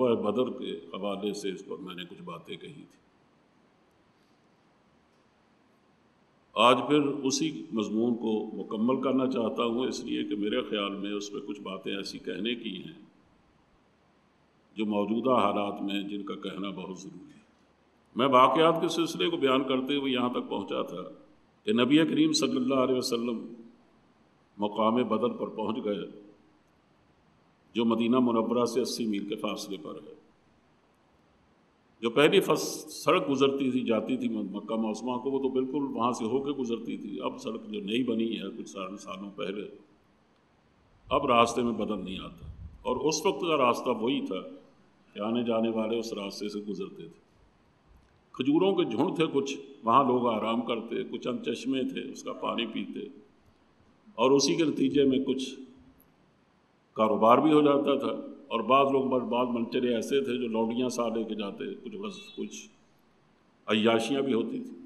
غزوہ بدر کے حوالے سے اس پر میں نے کچھ باتیں کہی تھی۔ آج پھر اسی مضمون کو مکمل کرنا چاہتا ہوں، اس لیے کہ میرے خیال میں اس میں کچھ باتیں ایسی کہنے کی ہیں جو موجودہ حالات میں جن کا کہنا بہت ضروری ہے۔ میں واقعات کے سلسلے کو بیان کرتے ہوئے یہاں تک پہنچا تھا کہ نبی کریم صلی اللہ علیہ وسلم مقام بدر پر پہنچ گئے، جو مدینہ منورہ سے 80 میل کے فاصلے پر ہے۔ جو پہلی سڑک گزرتی تھی جاتی تھی مکہ معظمہ کو، وہ تو بالکل وہاں سے ہو کے گزرتی تھی۔ اب سڑک جو نئی بنی ہے کچھ سالوں پہلے، اب راستے میں بدل نہیں آتا، اور اس وقت کا راستہ وہی تھا کہ آنے جانے والے اس راستے سے گزرتے تھے۔ کھجوروں کے جھنڈ تھے کچھ، وہاں لوگ آرام کرتے، کچھ چند چشمے تھے اس کا پانی پیتے، اور اسی کے نتیجے میں کچھ کاروبار بھی ہو جاتا تھا، اور بعض لوگ بعض منچرے ایسے تھے جو لونڈیاں ساتھ لے کے جاتے، کچھ عیاشیاں بھی ہوتی تھیں۔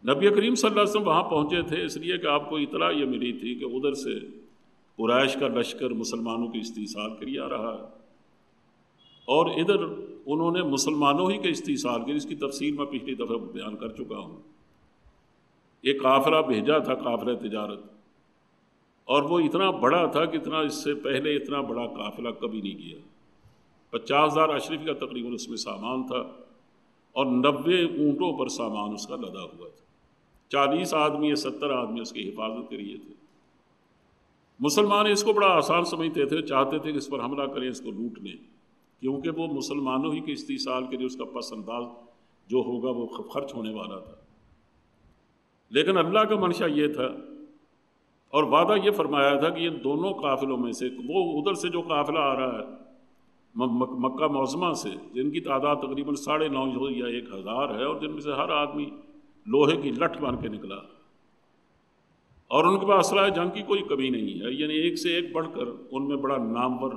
نبی کریم صلی اللہ علیہ وسلم وہاں پہنچے تھے اس لیے کہ آپ کو اطلاع یہ ملی تھی کہ ادھر سے قریش کا لشکر مسلمانوں کی استحصال کے لیے آ رہا ہے، اور ادھر انہوں نے مسلمانوں ہی کے استحصال کے، اس کی تفصیل میں پچھلی دفعہ بیان کر چکا ہوں۔ ایک قافلہ بھیجا تھا، قافلہ تجارت، اور وہ اتنا بڑا تھا کہ اتنا اس سے پہلے اتنا بڑا قافلہ کبھی نہیں گیا۔ 50,000 اشرف کا تقریباً اس میں سامان تھا، اور 90 اونٹوں پر سامان اس کا لدا ہوا تھا۔ 40 آدمی یا 70 آدمی اس کی حفاظت کے لیے تھے۔ مسلمان اس کو بڑا آسان سمجھتے تھے، چاہتے تھے کہ اس پر حملہ کریں، اس کو لوٹ لیں، کیونکہ وہ مسلمانوں ہی کے استحصال کے لیے اس کا پس انداز جو ہوگا وہ خرچ ہونے والا تھا۔ لیکن اللہ کا منشا یہ تھا اور وعدہ یہ فرمایا تھا کہ ان دونوں قافلوں میں سے وہ ادھر سے جو قافلہ آ رہا ہے مکہ معظمہ سے، جن کی تعداد تقریباً 950 یا 1000 ہے، اور جن میں سے ہر آدمی لوہے کی لٹھ بن کے نکلا، اور ان کے پاس اسلحہ جنگ کی کوئی کمی نہیں ہے، یعنی ایک سے ایک بڑھ کر ان میں بڑا نامور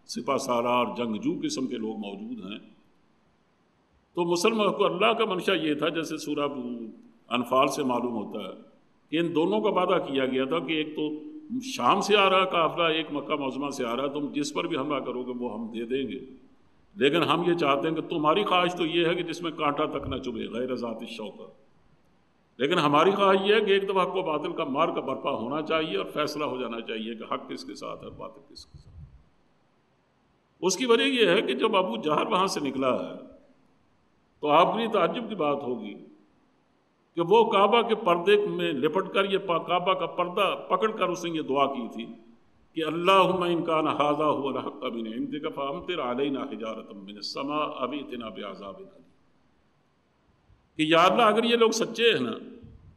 سپہ سالار جنگجو قسم کے لوگ موجود ہیں۔ تو مسلمان کو اللہ کا منشا یہ تھا، جیسے سورہ انفال سے معلوم ہوتا ہے کہ ان دونوں کا وعدہ کیا گیا تھا کہ ایک تو شام سے آ رہا قافلہ، ایک مکہ معظمہ سے آ رہا، تم جس پر بھی حملہ کرو گے وہ ہم دے دیں گے، لیکن ہم یہ چاہتے ہیں کہ تمہاری خواہش تو یہ ہے کہ جس میں کانٹا تک نہ چبھے، غیر ذات الشوکہ، لیکن ہماری خواہش یہ ہے کہ ایک دفعہ حق و باطل کا مار کا برپا ہونا چاہیے اور فیصلہ ہو جانا چاہیے کہ حق کس کے ساتھ ہے، باطل کس کے ساتھ۔ اس کی وجہ یہ ہے کہ جب ابو جہل وہاں سے نکلا ہے تو آپ کے لیے تعجب کی بات ہوگی کہ وہ کعبہ کے پردے میں لپٹ کر، یہ کعبہ کا پردہ پکڑ کر اس نے یہ دعا کی تھی کہ اللہم ان کان ھذا ھو الحق من عندک فامطر علینا حجارۃ من السماء او ائتنا بعذاب الیم، کہ یا اللہ اگر یہ لوگ سچے ہیں نا،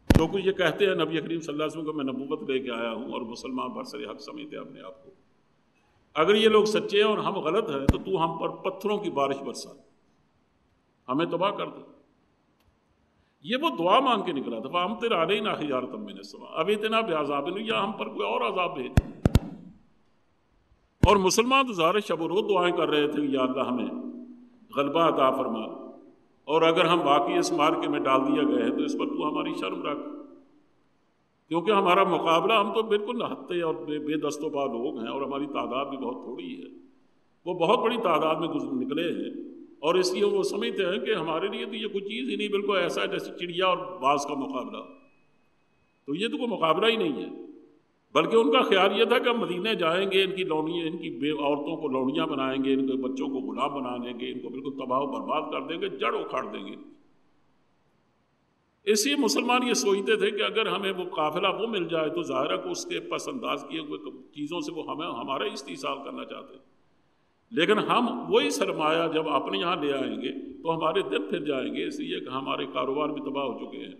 جو کچھ یہ کہتے ہیں نبی کریم صلی اللہ علیہ وسلم کو میں نبوت لے کے آیا ہوں اور مسلمان برسر حق سمجھتے ہیں اپنے آپ کو، اگر یہ لوگ سچے ہیں اور ہم غلط ہیں تو تو ہم پر پتھروں کی بارش برسا، ہمیں تباہ کر دے۔ یہ وہ دعا مانگ کے نکلا تھا، فامطر علینا حجارۃ من السماء او ائتنا بعذاب الیم، یا ہم پر کوئی اور عذاب بھیج۔ اور مسلمان تو ظاہر شب و روز دعائیں کر رہے تھے کہ یا اللہ ہمیں غلبہ عطا فرما، اور اگر ہم واقعی اس مارکے میں ڈال دیا گئے ہیں تو اس پر تو ہماری شرم رکھ، کیونکہ ہمارا مقابلہ، ہم تو بالکل نہتے اور بے دست و پا لوگ ہیں، اور ہماری تعداد بھی بہت تھوڑی ہے، وہ بہت بڑی تعداد میں نکلے ہیں، اور اس لیے وہ سمجھتے ہیں کہ ہمارے لیے تو یہ کوئی چیز ہی نہیں، بالکل ایسا ہے جیسے چڑیا اور باز کا مقابلہ، تو یہ تو کوئی مقابلہ ہی نہیں ہے۔ بلکہ ان کا خیال یہ تھا کہ ہم مدینے جائیں گے، ان کی لونیاں، ان کی بے عورتوں کو لونیاں بنائیں گے، ان کے بچوں کو غلام بنا دیں گے، ان کو بالکل تباہ و برباد کر دیں گے، جڑ اکھاڑ دیں گے۔ اس لیے مسلمان یہ سوچتے تھے کہ اگر ہمیں وہ قافلہ وہ مل جائے تو ظاہر ہے کہ اس کے پس انداز کیے ہوئے چیزوں سے وہ ہمیں ہمارا استحصال کرنا چاہتے ہیں، لیکن ہم وہی سرمایہ جب اپنے یہاں لے آئیں گے تو ہمارے دن پھر جائیں گے، اس لیے کہ ہمارے کاروبار بھی تباہ ہو چکے ہیں،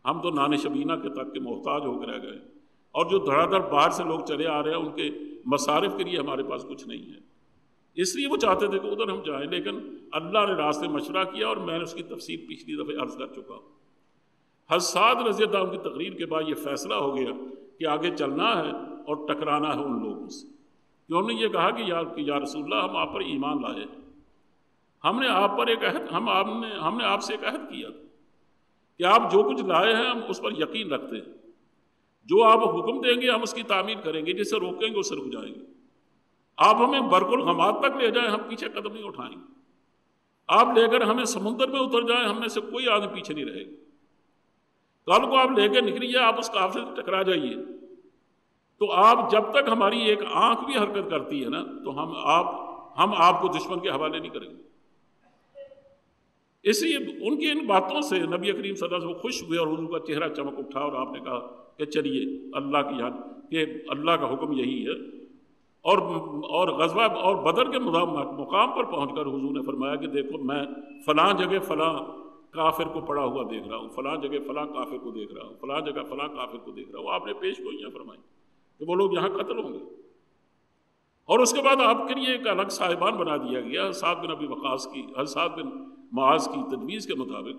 ہم تو نان شبینہ کے تک کے محتاج ہو کے رہ گئے، اور جو دھڑا دھڑ باہر سے لوگ چلے آ رہے ہیں ان کے مصارف کے لیے ہمارے پاس کچھ نہیں ہے۔ اس لیے وہ چاہتے تھے کہ ادھر ہم جائیں، لیکن اللہ نے راستے مشورہ کیا، اور میں نے اس کی تفصیل پچھلی دفعہ عرض کر چکا ہوں۔ حضرت سعد رضی اللہ عنہ کی تقریر کے بعد یہ فیصلہ ہو گیا کہ آگے چلنا ہے اور ٹکرانا ہے ان لوگوں سے، کہ انہوں نے یہ کہا کہ یا رسول اللہ ہم آپ پر ایمان لائے، ہم نے آپ پر ایک عہد، ہم نے آپ سے ایک عہد کیا کہ آپ جو کچھ لائے ہیں ہم اس پر یقین رکھتے ہیں، جو آپ حکم دیں گے ہم اس کی تعمیل کریں گے، جسے روکیں گے اس سے رک جائیں گے، آپ ہمیں برق الغماد تک لے جائیں، ہم پیچھے قدم نہیں اٹھائیں گے۔ آپ لے کر ہمیں سمندر میں اتر جائیں، ہم میں سے کوئی آدمی پیچھے نہیں رہے گا۔ کل کو آپ لے کے نکلیے، آپ اس کافر سے ٹکرا جائیے، تو آپ جب تک ہماری ایک آنکھ بھی حرکت کرتی ہے نا، تو ہم آپ کو دشمن کے حوالے نہیں کریں گے۔ اس لیے ان کی ان باتوں سے نبی کریم صلی اللہ علیہ وسلم خوش ہوئے اور حضور کا چہرہ چمک اٹھا، اور آپ نے کہا کہ چلیے اللہ کی یاد، کہ اللہ کا حکم یہی ہے۔ اور غزوہ اور بدر کے مقام پر پہنچ کر حضور نے فرمایا کہ دیکھو میں فلاں جگہ فلاں کافر کو پڑا ہوا دیکھ رہا ہوں، فلاں جگہ فلاں کافر کو دیکھ رہا ہوں، فلاں جگہ فلاں کافر کو دیکھ رہا ہوں۔ آپ نے پیش گوئیاں فرمائی کہ وہ لوگ یہاں قتل ہوں گے، اور اس کے بعد آپ کے لیے ایک الگ صاحبان بنا دیا گیا سعد بن ابی وقاص کی، سعد بن معاذ کی تجویز کے مطابق۔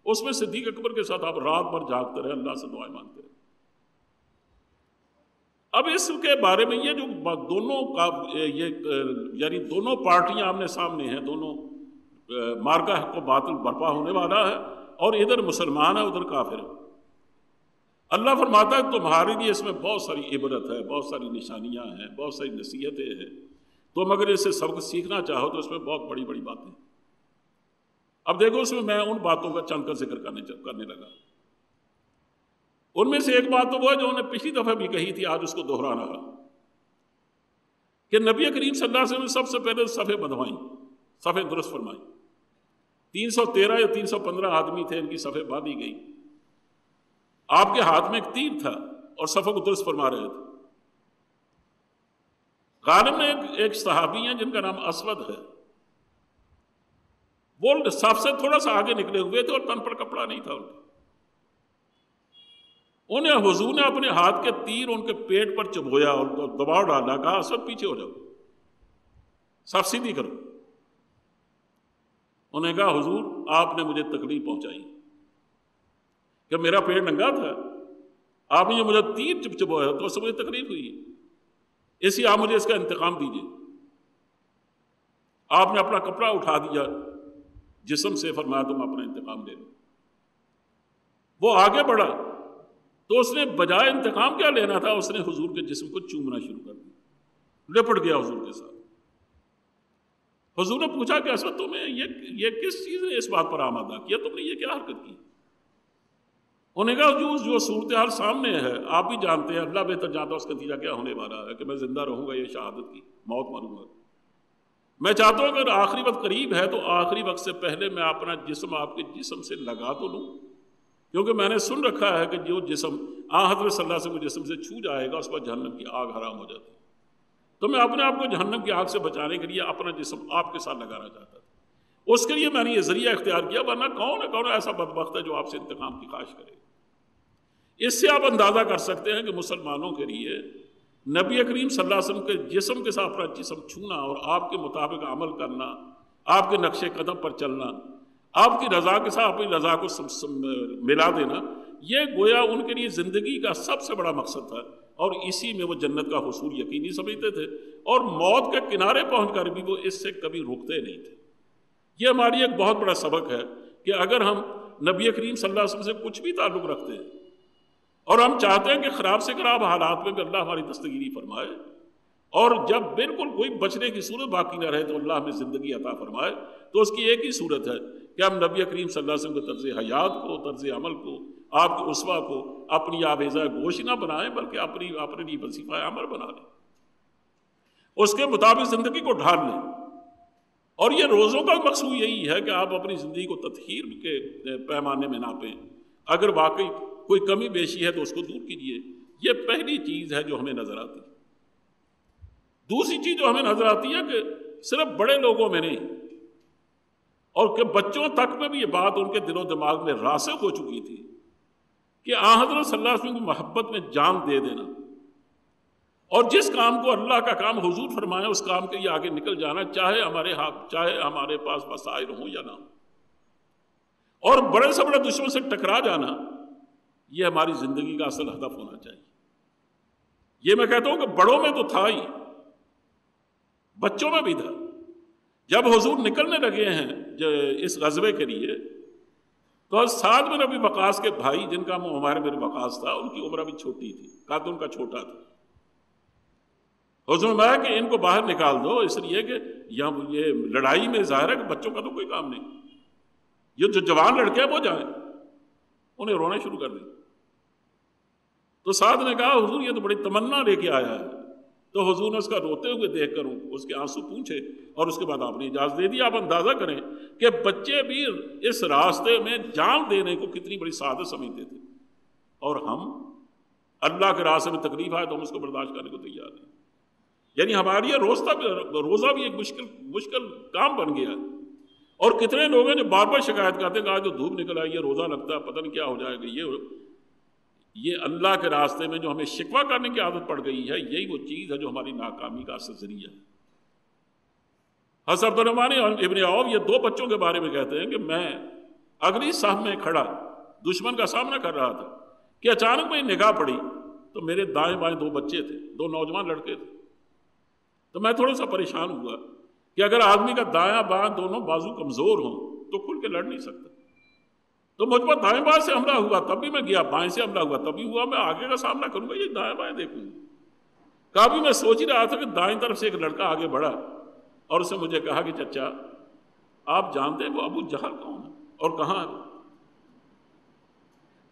اس میں صدیق اکبر کے ساتھ آپ رات بھر جاگتے رہے، اللہ سے دعائیں مانگتے رہے۔ اب اس کے بارے میں یہ جو دونوں کا یعنی دونوں پارٹیاں آمنے سامنے ہیں، دونوں مارکا حق و باطل برپا ہونے والا ہے، اور ادھر مسلمان ہے ادھر کافر ہے۔ اللہ فرماتا ہے تمہارے لیے اس میں بہت ساری عبرت ہے، بہت ساری نشانیاں ہیں، بہت ساری نصیحتیں ہیں، تم اگر اس سے سبق سیکھنا چاہو تو اس میں بہت بڑی بڑی باتیں ہیں۔ اب دیکھو اس میں ان باتوں کا چند کا ذکر کرنے لگا۔ ان میں سے ایک بات تو وہ ہے جو انہوں نے پچھلی دفعہ بھی کہی تھی، آج اس کو دہرانا رہا، کہ نبی کریم صلی اللہ علیہ وسلم نے سب سے پہلے صفیں بندھوائیں، صفیں درست فرمائیں۔ 313 یا 315 آدمی تھے، ان کی صفیں باندھی گئی۔ آپ کے ہاتھ میں ایک تیر تھا اور صفوں کو درست فرما رہے تھے۔ غالب میں ایک صحابی ہیں جن کا نام اسود ہے، وہ صف سے تھوڑا سا آگے نکلے ہوئے تھے اور تن پر کپڑا نہیں تھا ان کا۔ انہیں حضور نے اپنے ہاتھ کے تیر ان کے پیٹ پر چبھویا اور دباؤ ڈالا، کہا اسود پیچھے ہو جاؤ، صف سیدھی کرو۔ انہوں نے کہا حضور آپ نے مجھے تکلیف پہنچائی کہ میرا پیٹ ننگا تھا، آپ نے مجھے تیر چبھویا تو اس سے مجھے تکلیف ہوئی، اس لیے آپ مجھے اس کا انتقام دیجیے۔ آپ نے اپنا کپڑا اٹھا دیا جسم سے، فرمایا تم اپنا انتقام لے لو۔ وہ آگے بڑھا تو اس نے بجائے انتقام کیا لینا تھا، اس نے حضور کے جسم کو چومنا شروع کر دیا، لپٹ گیا حضور کے ساتھ۔ حضور نے پوچھا کہ اسود تمہیں یہ کس چیز نے اس بات پر آمادہ کیا، تم نے یہ کیا حرکت کی؟ انہوں نے کہا جو صورتحال سامنے ہے آپ بھی جانتے ہیں، اللہ بہتر جانتا ہے اس کا نتیجہ کیا ہونے والا ہے، کہ میں زندہ رہوں گا، یہ شہادت کی موت مروں گا۔ میں چاہتا ہوں اگر آخری وقت قریب ہے تو آخری وقت سے پہلے میں اپنا جسم آپ کے جسم سے لگا تو لوں، کیونکہ میں نے سن رکھا ہے کہ جو جسم حضرت صلی اللہ علیہ وسلم کے جسم سے چھو جائے گا اس پر جہنم کی آگ حرام ہو جاتی ہے۔ تو میں اپنے آپ کو جہنم کی آگ سے بچانے کے لیے اپنا جسم آپ کے ساتھ لگانا چاہتا تھا۔ اس کے لیے میں نے یہ ذریعہ اختیار کیا، ورنہ کون ایسا بدبخت ہے جو آپ سے انتقام کی خواہش کرے۔ اس سے آپ اندازہ کر سکتے ہیں کہ مسلمانوں کے لیے نبی کریم صلی اللہ علیہ وسلم کے جسم کے ساتھ اپنا جسم چھونا اور آپ کے مطابق عمل کرنا، آپ کے نقش قدم پر چلنا، آپ کی رضا کے ساتھ اپنی رضا کو ملا دینا، یہ گویا ان کے لیے زندگی کا سب سے بڑا مقصد تھا، اور اسی میں وہ جنت کا حصول یقینی سمجھتے تھے، اور موت کے کنارے پہنچ کر بھی وہ اس سے کبھی رکتے نہیں تھے۔ یہ ہماری ایک بہت بڑا سبق ہے کہ اگر ہم نبی کریم صلی اللہ علیہ وسلم سے کچھ بھی تعلق رکھتے ہیں اور ہم چاہتے ہیں کہ خراب سے خراب حالات میں بھی اللہ ہماری دستگیری فرمائے، اور جب بالکل کوئی بچنے کی صورت باقی نہ رہے تو اللہ ہمیں زندگی عطا فرمائے، تو اس کی ایک ہی صورت ہے کہ ہم نبی کریم صلی اللہ علیہ وسلم کے طرز حیات کو، طرز عمل کو، آپ کے اسوہ کو اپنی آویزہ گوش نہ بنائیں، بلکہ اپنے لیے وظیفہ عمل بنا لیں، اس کے مطابق زندگی کو ڈھال لیں۔ اور یہ روزوں کا مقصود یہی ہے کہ آپ اپنی زندگی کو تطہیر کے پیمانے میں ناپیں، اگر واقعی کوئی کمی بیشی ہے تو اس کو دور کیجیے۔ یہ پہلی چیز ہے جو ہمیں نظر آتی ہے۔ دوسری چیز جو ہمیں نظر آتی ہے کہ صرف بڑے لوگوں میں نہیں، اور کہ بچوں تک میں بھی یہ بات ان کے دل و دماغ میں راسخ ہو چکی تھی کہ حضرت صلی اللہ علیہ وسلم کی محبت میں جان دے دینا، اور جس کام کو اللہ کا کام حضور فرمائے اس کام کے لیے آگے نکل جانا، چاہے ہمارے پاس وسائل ہوں یا نہ ہوں، اور بڑے سے بڑے دشمن سے ٹکرا جانا، یہ ہماری زندگی کا اصل ہدف ہونا چاہیے۔ یہ میں کہتا ہوں کہ بڑوں میں تو تھا ہی، بچوں میں بھی تھا۔ جب حضور نکلنے لگے ہیں اس غزوے کے لیے تو سعد بن ابی وقاص کے بھائی جن کا عمیر بن وقاص تھا، ان کی عمر بھی چھوٹی تھی، قد ان کا چھوٹا تھا، حضور میں کہ ان کو باہر نکال دو، اس لیے کہ یہ لڑائی میں ظاہر ہے کہ بچوں کا تو کوئی کام نہیں، یہ جو جوان لڑکے ہیں وہ جائیں، انہیں رونا شروع کر دیں۔ تو سعد نے کہا حضور یہ تو بڑی تمنا لے کے آیا ہے۔ تو حضور نے اس کا روتے ہوئے دیکھ کر اس کے آنسو پونچھے اور اس کے بعد آپ نے اجازت دے دی۔ آپ اندازہ کریں کہ بچے بھی اس راستے میں جان دینے کو کتنی بڑی سعادت سمجھتے تھے، اور ہم اللہ کے راستے میں تکلیف آئے تو ہم اس کو برداشت کرنے کو تیار نہیں۔ یعنی ہمارے لیے روزہ بھی ایک مشکل کام بن گیا ہے، اور کتنے لوگ ہیں جو بار بار شکایت کرتے ہیں کہ آج جو دھوپ نکل آئی ہے، روزہ لگتا ہے، پتہ نہیں کیا ہو جائے گا۔ یہ اللہ کے راستے میں جو ہمیں شکوہ کرنے کی عادت پڑ گئی ہے، یہی وہ چیز ہے جو ہماری ناکامی کا اصل ذریعہ ہے۔ حضرت عبدالرحمن ابن عوف یہ دو بچوں کے بارے میں کہتے ہیں کہ میں اگلی صف میں کھڑا دشمن کا سامنا کر رہا تھا کہ اچانک میری نگاہ پڑی تو میرے دائیں بائیں دو بچے تھے، دو نوجوان لڑکے تھے۔ تو میں تھوڑا سا پریشان ہوا کہ اگر آدمی کا دایاں بائیں دونوں بازو کمزور ہوں تو کھل کے لڑ نہیں سکتا۔ تو مجھ پر دائیں بائیں سے حملہ ہوا تب بھی میں گیا، بائیں سے حملہ ہوا تب بھی ہوا، میں آگے کا سامنا کروں گا، یہ دائیں بائیں دیکھوں گا۔ کبھی میں سوچ ہی رہا تھا کہ دائیں طرف سے ایک لڑکا آگے بڑھا اور اس نے مجھے کہا کہ چچا آپ جانتے ہیں وہ ابو جہل کون ہے اور کہاں ہے؟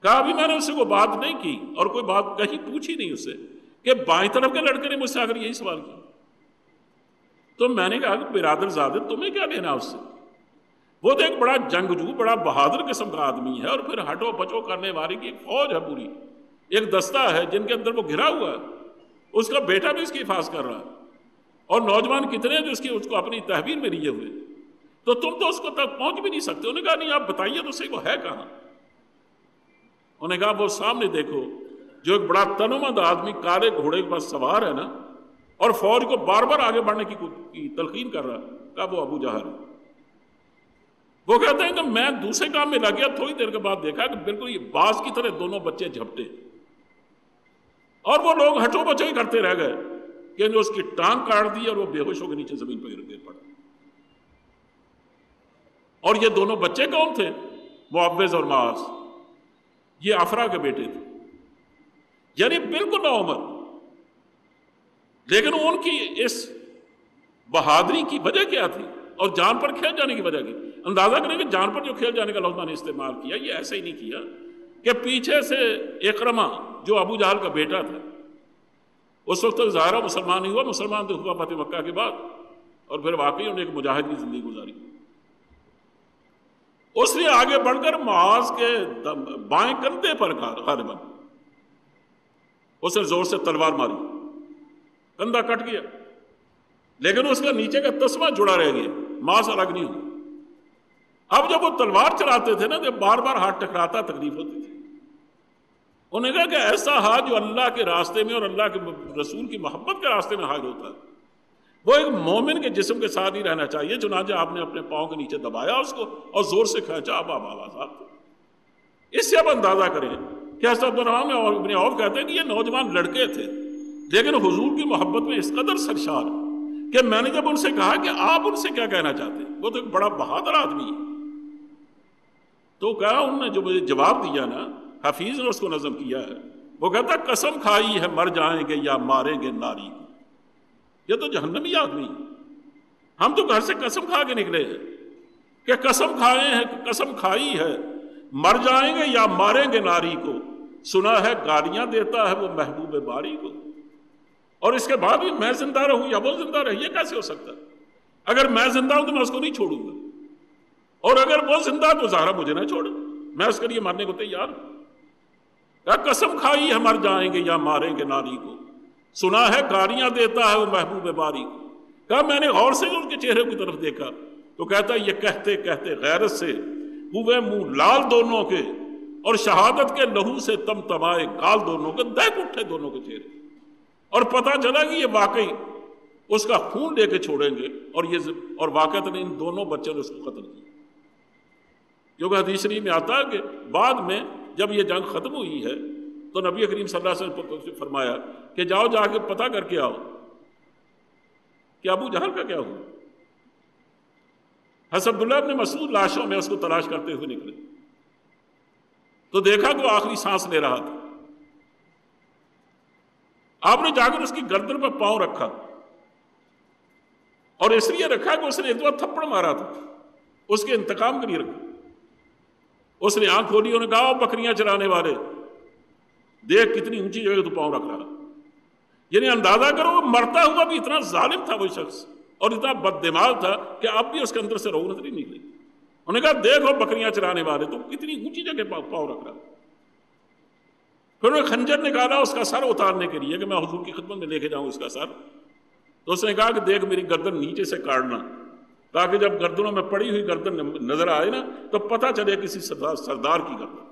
کہا بھی میں نے اس سے کوئی بات نہیں کی اور کوئی بات کہیں پوچھی نہیں اس سے کہ بائیں طرف کے لڑکے نے مجھ سے آگر یہی سوال کیا۔ تو میں نے کہا کہ برادر زادے تمہیں کیا لینا اس سے؟ وہ تو ایک بڑا جنگجو، بڑا بہادر قسم کا آدمی ہے، اور پھر ہٹو بچو کرنے والی کی ایک فوج ہے، پوری ایک دستہ ہے جن کے اندر وہ گھرا ہوا ہے، اس کا بیٹا بھی اس کی حفاظت کر رہا ہے، اور نوجوان کتنے ہیں جو اس کو اپنی تحویل میں لیے ہوئے، تو تم تو اس کو تک پہنچ بھی نہیں سکتے۔ انہوں نے کہا نہیں آپ بتائیے تو صحیح وہ ہے کہاں؟ انہوں نے کہا وہ سامنے دیکھو جو ایک بڑا تنومند آدمی کالے گھوڑے کے پاس سوار ہے نا، اور فوج کو بار بار آگے بڑھنے کی تلقین کر رہا ہے، کہا وہ ابو جہل ہے۔ وہ کہتے ہیں کہ میں دوسرے کام میں لگ گیا، تھوڑی دیر کے بعد دیکھا کہ بالکل یہ باز کی طرح دونوں بچے جھپٹے، اور وہ لوگ ہٹو بچو ہی کرتے رہ گئے کہ جو اس کی ٹانگ کاٹ دی اور وہ بے ہوش ہو کے نیچے زمین پہ گر پڑا۔ اور یہ دونوں بچے کون تھے؟ معوذ اور معاذ، یہ افرا کے بیٹے تھے، یعنی بالکل نوعمر، لیکن ان کی اس بہادری کی وجہ کیا تھی اور جان پر کھیل جانے کی وجہ کی؟ اندازہ کریں کہ جان پر جو کھیل جانے کا لفظ نے استعمال کیا، یہ ایسا ہی نہیں کیا کہ پیچھے سے اکرمہ جو ابو جہل کا بیٹا تھا، اس وقت تک ظاہرہ مسلمان نہیں ہوا، مسلمان تو ہوا فتح مکہ کے بعد، اور پھر واقعی انہوں نے ایک مجاہد کی زندگی گزاری۔ اس نے آگے بڑھ کر معاذ کے بائیں کندھے پر غالباً اس نے زور سے تلوار ماری، کندھا کٹ گیا، لیکن اس کا نیچے کا تسمہ جڑا رہ گیا، معاذ الگ نہیں ہوا۔ اب جب وہ تلوار چلاتے تھے نا تو بار بار ہاتھ ٹکراتا، تکلیف ہوتی تھی۔ انہوں نے کہا کہ ایسا ہاتھ جو اللہ کے راستے میں اور اللہ کے رسول کی محبت کے راستے میں حائل ہوتا ہے، وہ ایک مومن کے جسم کے ساتھ ہی رہنا چاہیے۔ چنانچہ آپ نے اپنے پاؤں کے نیچے دبایا اس کو اور زور سے کھینچا، اب آپ آواز آتی۔ اس سے اب اندازہ کریں کہ حضرت عبدالرحمن ابن عوف کہتے ہیں کہ یہ نوجوان لڑکے تھے، لیکن حضور کی محبت میں اس قدر سرشار کہ میں نے جب ان سے کہا کہ آپ ان سے کیا کہنا چاہتے ہیں، وہ تو ایک بڑا بہادر آدمی ہے، تو کہا انہوں نے جو مجھے جواب دیا نا، حفیظ نے اس کو نظم کیا ہے، وہ کہتا قسم کھائی ہے مر جائیں گے یا ماریں گے ناری کو۔ یہ تو جہنمی آدمی ہے، ہم تو گھر سے قسم کھا کے نکلے ہیں کہ قسم کھائے ہیں، قسم کھائی ہے مر جائیں گے یا ماریں گے ناری کو، سنا ہے گالیاں دیتا ہے وہ محبوب باری کو، اور اس کے بعد بھی میں زندہ رہوں یا وہ زندہ رہے، یہ کیسے ہو سکتا ہے؟ اگر میں زندہ ہوں تو میں اس کو نہیں چھوڑوں گا، اور اگر وہ زندہ تو ظاہرہ مجھے نہ چھوڑے، میں اس کے لیے مرنے کو تیار ہوں۔ کہا قسم کھائی ہے مر جائیں گے یا ماریں گے ناری کو، سنا ہے گالیاں دیتا ہے وہ محبوب باری کو۔ کہا میں نے غور سے ان کے چہرے کی طرف دیکھا تو کہتا یہ کہتے کہتے غیرت سے ہوئے منہ لال دونوں کے، اور شہادت کے لہو سے تم تمائے گال دونوں کے، دہک اٹھے دونوں کے چہرے، اور پتہ چلا کہ یہ واقعی اس کا خون لے کے چھوڑیں گے، اور واقعتاً ان دونوں بچوں نے اس کو قتل کیا۔ کیونکہ حدیث شریف میں آتا ہے کہ بعد میں جب یہ جنگ ختم ہوئی ہے تو نبی کریم صلی اللہ علیہ وسلم نے فرمایا کہ جاؤ جا کے پتہ کر کے آؤ کہ ابو جہل کا کیا ہوا۔ حضرت عبداللہ ابن مسعود لاشوں میں اس کو تلاش کرتے ہوئے نکلے تو دیکھا کہ وہ آخری سانس لے رہا تھا، آپ نے جا کر اس کی گردن پہ پاؤں رکھا، اور اس لیے رکھا کہ اس نے ایک دو تھپڑ مارا تھا، اس کے انتقام کے لیے رکھا۔ اس نے آنکھ کھولی، انہوں نے کہا بکریاں چرانے والے دیکھ کتنی اونچی جگہ تو پاؤں رکھ رہا، یعنی اندازہ کرو وہ مرتا ہوا بھی اتنا ظالم تھا وہ شخص، اور اتنا بد دماغ تھا کہ اب بھی اس کے اندر سے رونت نہیں نکلی۔ انہوں نے کہا دیکھو بکریاں چرانے والے تو کتنی اونچی جگہ پاؤں رکھ رہا۔ پھر انہوں نے خنجر نکالا اس کا سر اتارنے کے لیے کہ میں حضور کی خدمت میں لے کے جاؤں اس کا سر، تو اس نے کہا کہ دیکھ میری گردن نیچے سے کاٹنا، تاکہ جب گردنوں میں پڑی ہوئی گردن نظر آئے نا تو پتہ چلے کسی سردار کی گردن۔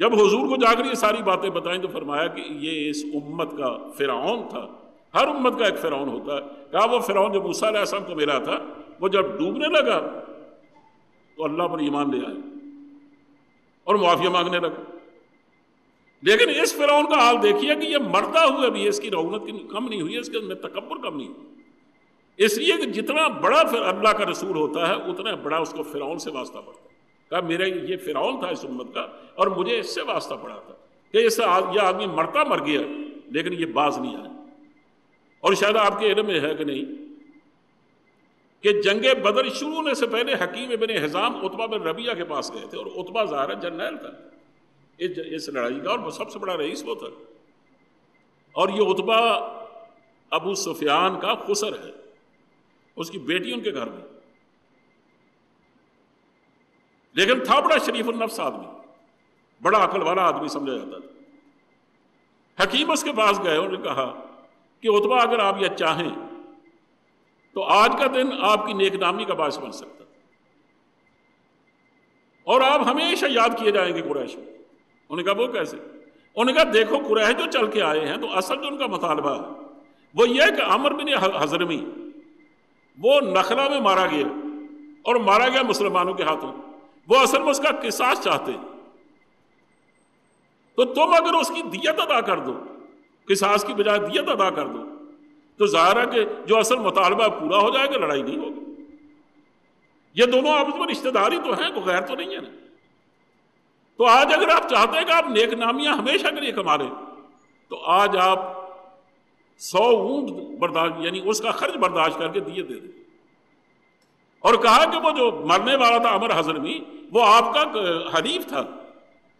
جب حضور کو جا کر یہ ساری باتیں بتائیں تو فرمایا کہ یہ اس امت کا فرعون تھا، ہر امت کا ایک فرعون ہوتا ہے۔ کہا وہ فرعون جو موسیٰ علیہ السلام کو ملا تھا وہ جب ڈوبنے لگا تو اللہ پر ایمان لے آئے اور معافی مانگنے لگا، لیکن اس فرعون کا حال دیکھیے کہ یہ مرتا ہوا بھی اس کی رونت کم نہیں ہوئی، اس کے اندر تکبر کم نہیں ہوئی، اس لیے کہ جتنا بڑا اللہ کا رسول ہوتا ہے اتنا بڑا اس کو فرعون سے واسطہ پڑتا ہے۔ کہا میرا یہ فرعون تھا اس امت کا اور مجھے اس سے واسطہ پڑا تھا کہ اس سے یہ آدمی مرتا مر گیا لیکن یہ باز نہیں آیا۔ اور شاید آپ کے علم میں ہے کہ نہیں کہ جنگ بدر شروع ہونے سے پہلے حکیم ابن حزام عتبہ بن ربیعہ کے پاس گئے تھے، اور عتبہ ظاہر جرنیل تھا اس لڑائی کا اور سب سے بڑا رئیس وہ تھا، اور یہ عتبہ ابو سفیان کا خسر ہے، اس کی بیٹی ان کے گھر میں، لیکن تھا بڑا شریف النفس آدمی، بڑا عقل والا آدمی سمجھا جاتا تھا۔ حکیم اس کے پاس گئے، انہوں نے کہا کہ عتبہ اگر آپ یہ چاہیں تو آج کا دن آپ کی نیک نامی کا باعث بن سکتا اور آپ ہمیشہ یاد کیے جائیں گے قریش میں۔ انہوں نے کہا وہ کیسے؟ انہوں نے کہا دیکھو قریش جو چل کے آئے ہیں تو اصل جو ان کا مطالبہ ہے وہ یہ ہے کہ عمر بن حضرمی وہ نخلا میں مارا گیا اور مارا گیا مسلمانوں کے ہاتھوں، وہ اصل میں اس کا قصاص چاہتے ہیں، تو تم اگر اس کی دیت ادا کر دو، قصاص کی بجائے دیت ادا کر دو، تو ظاہر ہے کہ جو اصل مطالبہ پورا ہو جائے گا، لڑائی نہیں ہوگی۔ یہ دونوں آپس میں رشتہ داری تو ہیں، کوئی غیر تو نہیں ہے نا۔ تو آج اگر آپ چاہتے ہیں کہ آپ نیک نامیاں ہمیشہ کے لیے کما لیں تو آج آپ 100 اونٹ برداشت یعنی اس کا خرچ برداشت کر کے دیے دے دیں۔ اور کہا کہ وہ جو مرنے والا تھا عمر حضرمی وہ آپ کا حلیف تھا،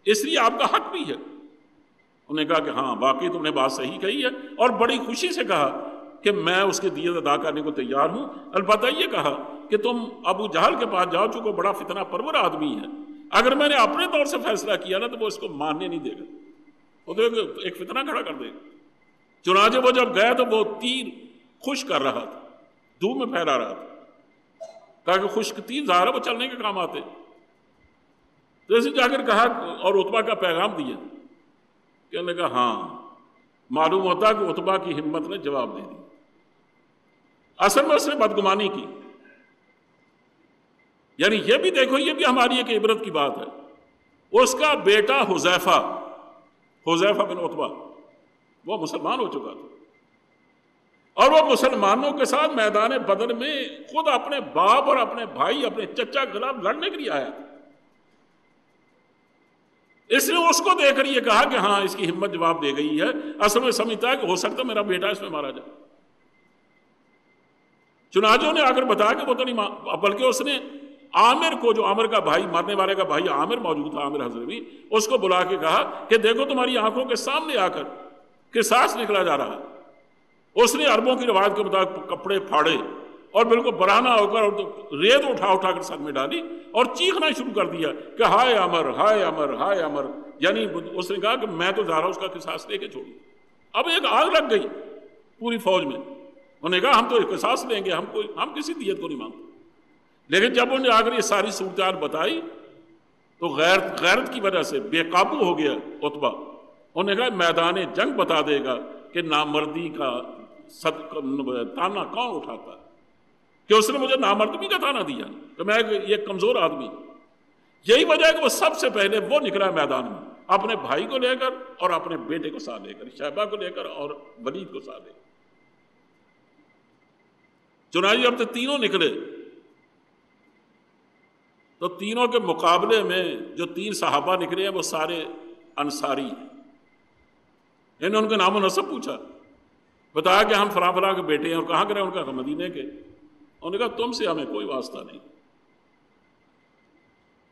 اس لیے آپ کا حق بھی ہے۔ انہوں نے کہا کہ ہاں واقعی تم نے بات صحیح کہی ہے، اور بڑی خوشی سے کہا کہ میں اس کے دیت ادا کرنے کو تیار ہوں، البتہ یہ کہا کہ تم ابو جہل کے پاس جاؤ، چونکہ بڑا فتنہ پرور آدمی ہے، اگر میں نے اپنے طور سے فیصلہ کیا نا تو وہ اس کو ماننے نہیں دے گا، وہ تو ایک فتنہ کھڑا کر دے گا۔ چنانچہ وہ جب گیا تو وہ تیر خشک کر رہا تھا، دھوپ میں پھیلا رہا تھا، کہا کہ خشک تیر ظاہر ہے وہ چلنے کے کام آتے، تو اسے جا کر کہا اور عتبہ کا پیغام دیا، کہنے لگا ہاں معلوم ہوتا کہ عتبہ کی ہمت نے جواب دے دی، اصل میں اس نے بدگمانی کی۔ یعنی یہ بھی دیکھو، یہ بھی ہماری ایک عبرت کی بات ہے، اس کا بیٹا حذیفہ بن عتبہ وہ مسلمان ہو چکا تھا، اور وہ مسلمانوں کے ساتھ میدان بدر میں خود اپنے باپ اور اپنے بھائی اپنے چچا کے خلاف لڑنے کے لیے آیا تھا۔ اس نے اس کو دیکھ کر یہ کہا کہ ہاں اس کی ہمت جواب دے گئی ہے، اصل میں سمجھتا ہے کہ ہو سکتا میرا بیٹا اس میں مارا جائے۔ چنانچہ نے آ کر بتایا کہ وہ تو نہیں، بلکہ اس نے عامر کو، جو عامر کا بھائی، مرنے والے کا بھائی عامر موجود تھا، عامر حضرمی، اس کو بلا کے کہا کہ دیکھو تمہاری آنکھوں کے سامنے آ کر قصاص نکلا جا رہا ہے۔ اس نے عربوں کی روایت کے مطابق کپڑے پھاڑے اور بالکل برہنہ ہو کر ریت اٹھا کر سر میں ڈالی اور چیخنا شروع کر دیا کہ ہائے عمر ہائے عمر ہائے عمر، یعنی اس نے کہا کہ میں تو ظاہر اس کا قصاص لے کے چھوڑوں۔ اب ایک آگ لگ گئی پوری فوج میں، انہوں نے کہا ہم تو قصاص لیں گے، ہم کسی دیت کو نہیں مانگتے۔ لیکن جب انہوں نے آ کر یہ ساری صورتحال بتائی تو غیرت کی وجہ سے بے قابو ہو گیا عتبہ۔ انہوں نے کہا میدان جنگ بتا دے گا کہ نامردی کا تانا کون اٹھاتا ہے، کہ اس نے مجھے نامردی کا تانا دیا کہ میں یہ کمزور آدمی۔ یہی وجہ ہے کہ وہ سب سے پہلے وہ نکلا میدان میں اپنے بھائی کو لے کر اور اپنے بیٹے کو ساتھ لے کر، شیبہ کو لے کر اور ولید کو ساتھ لے کر۔ چنانچہ جب تک تینوں نکلے تو تینوں کے مقابلے میں جو 3 صحابہ نکلے ہیں وہ سارے انصاری ہیں، انہوں نے ان کے نام و نسب پوچھا، بتایا کہ ہم فلاں فلاں کے بیٹے ہیں، اور کہاں کے رہے؟ ان کا مدینے کے۔ انہوں نے کہا تم سے ہمیں کوئی واسطہ نہیں،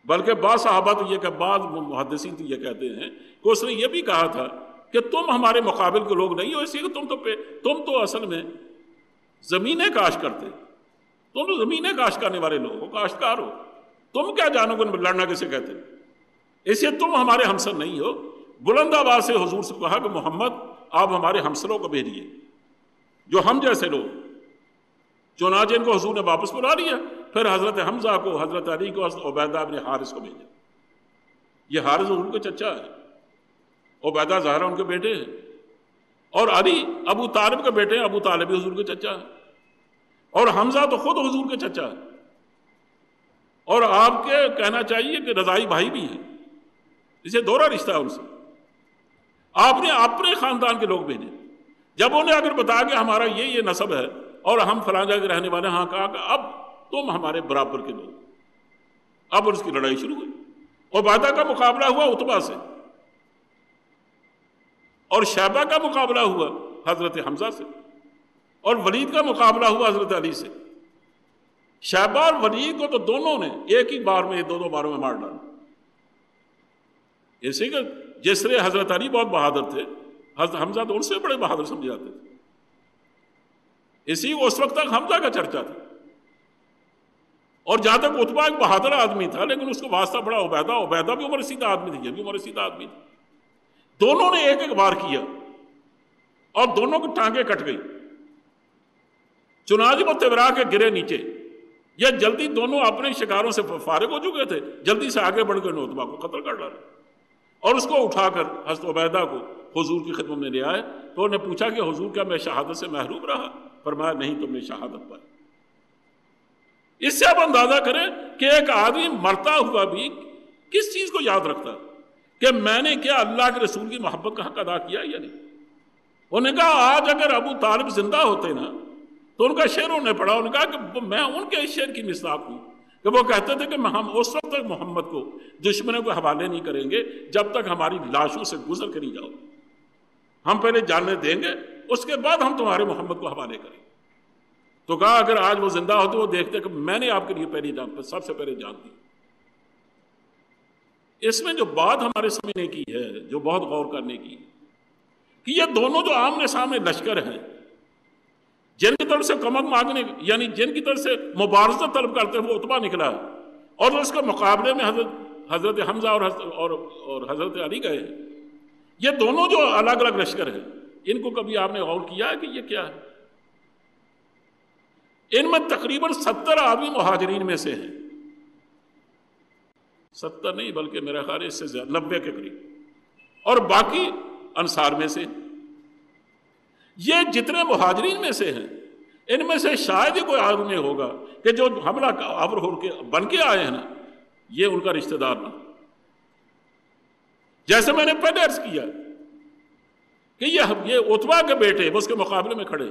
بلکہ بعض صحابہ تو یہ کہ بعض محدثین تو یہ کہتے ہیں کہ اس نے یہ بھی کہا تھا کہ تم ہمارے مقابل کے لوگ نہیں ہو، اس لیے کہ تم تو اصل میں زمینیں کاش کرتے، تم تو زمینیں کاش کرنے والے لوگ ہو، کاشتکار ہو، تم کیا جانو گے لڑنا کسے کہتے ہیں، اس لیے تم ہمارے ہمسر نہیں ہو۔ بلند آواز سے حضور سے کہا کہ محمد آپ ہمارے ہمسروں کو بھیجیے جو ہم جیسے لوگ۔ چنانچہ ان کو حضور نے واپس بلا لیا، پھر حضرت حمزہ کو، حضرت علی کو، حضرت عبیدہ بن حارث کو بھیجا۔ یہ حارث حضور کے چچا ہے، عبیدہ زہرا ان کے بیٹے ہیں، اور علی ابو طالب کے بیٹے ہیں، ابو طالب بھی حضور کے چچا ہے، اور حمزہ تو خود حضور کے چچا ہے، اور آپ کے کہنا چاہیے کہ رضائی بھائی بھی ہیں، اسے دوہرا رشتہ ہے ان سے۔ آپ نے اپنے خاندان کے لوگ بھیجے۔ جب انہیں اگر بتایا کہ ہمارا یہ نسب ہے اور ہم فلاں جگہ کے رہنے والے ہیں، ہاں کہا کہ اب تم ہمارے برابر کے لوگ۔ اب اس کی لڑائی شروع ہوئی، عبیدہ کا مقابلہ ہوا عتبہ سے، اور شیبہ کا مقابلہ ہوا حضرت حمزہ سے، اور ولید کا مقابلہ ہوا حضرت علی سے۔ شیبہ اور ولید کو تو دونوں نے ایک ہی بار میں، دو باروں میں مار ڈالا۔ اسی کہ جس طرح حضرت علی بہت بہادر تھے، حضرت حمزہ تو ان سے بڑے بہادر سمجھے جاتے تھے۔ اسی اس وقت تک حمزہ کا چرچا تھا، اور جہاں تک عتبہ ایک بہادر آدمی تھا، لیکن اس کو واسطہ پڑا عبیدہ بھی عمر رسیدہ آدمی تھی، یہ بھی عمر رسیدہ آدمی تھا۔ دونوں نے ایک ایک وار کیا اور دونوں کی ٹانگیں کٹ گئی، چنانچہ وہ تبرا کے گرے نیچے۔ یہ جلدی دونوں اپنے شکاروں سے فارغ ہو چکے تھے، جلدی سے آگے بڑھ کر عتبہ کو قتل کر ڈالا، اور اس کو اٹھا کر حضرت عبیدہ کو حضور کی خدمت میں لے آئے۔ تو انہوں نے پوچھا کہ حضور کیا میں شہادت سے محروم رہا؟ فرمایا نہیں، تم نے شہادت پائی۔ اس سے آپ اندازہ کریں کہ ایک آدمی مرتا ہوا بھی کس چیز کو یاد رکھتا کہ میں نے کیا اللہ کے رسول کی محبت کا حق ادا کیا یا نہیں۔ انہوں نے کہا آج اگر ابو طالب زندہ ہوتے نا تو ان کا شعر انہوں نے پڑھا، انہوں نے کہا کہ میں ان کے اس شعر کی مصداق ہوں کہ وہ کہتے تھے کہ ہم اس وقت تک محمد کو دشمنوں کو حوالے نہیں کریں گے جب تک ہماری لاشوں سے گزر کے نہیں جاؤ، ہم پہلے جاننے دیں گے، اس کے بعد ہم تمہارے محمد کو حوالے کریں گے۔ تو کہا اگر آج وہ زندہ ہوتے وہ دیکھتے کہ میں نے آپ کے لیے سب سے پہلے جان دی۔ اس میں جو بات ہمارے سمجھنے کی ہے، جو بہت غور کرنے کی، کہ یہ دونوں جو آمنے سامنے لشکر ہیں، جن کی طرف سے کمک مانگنے، یعنی جن کی طرف سے مبارزت طلب کرتے وہ عتبہ نکلا، اور اس کے مقابلے میں حضرت حمزہ اور حضرت علی گئے، یہ دونوں جو الگ الگ لشکر ہیں، ان کو کبھی آپ نے غور کیا ہے کہ یہ کیا ہے؟ ان میں تقریباً 70 آدمی مہاجرین میں سے ہیں، 70 نہیں بلکہ میرا خیال ہے اس سے زیادہ، 90 کے قریب، اور باقی انصار میں سے۔ یہ جتنے مہاجرین میں سے ہیں، ان میں سے شاید ہی کوئی آدمی ہوگا کہ جو حملہ آور ہو کے بن کے آئے ہیں نا، یہ ان کا رشتہ دار نہ۔ جیسے میں نے پہلے عرض کیا کہ یہ عتبہ کے بیٹے وہ اس کے مقابلے میں کھڑے،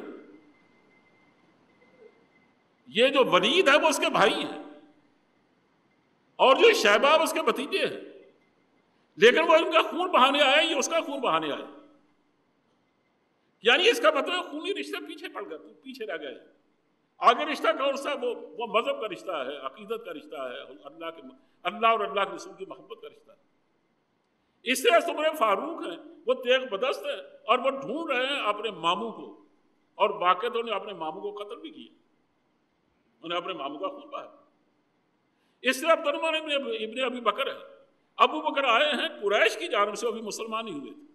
یہ جو ولید ہے وہ اس کے بھائی ہیں، اور جو شیبہ اس کے بھتیجے ہیں، لیکن وہ ان کا خون بہانے آیا، یہ اس کا خون بہانے آیا، یعنی اس کا مطلب خونی رشتے پیچھے پڑ گئے، پیچھے رہ گئے۔ آگے رشتہ کون سا؟ وہ مذہب کا رشتہ ہے، عقیدت کا رشتہ ہے، اللہ اور اللہ کے رسول کی محبت کا رشتہ ہے۔ اس طرح عمر فاروق ہیں، وہ تیغ بدست ہیں، اور وہ ڈھونڈ رہے ہیں اپنے ماموں کو، اور واقع تو انہیں اپنے ماموں کو قتل بھی کیا، انہیں اپنے ماموں کا خون بہایا۔ اس طرح عبدالرحمن ابن ابی بکر ہے، ابو بکر آئے ہیں قریش کی جانب سے، وہ بھی مسلمان ہی ہوئے تھے،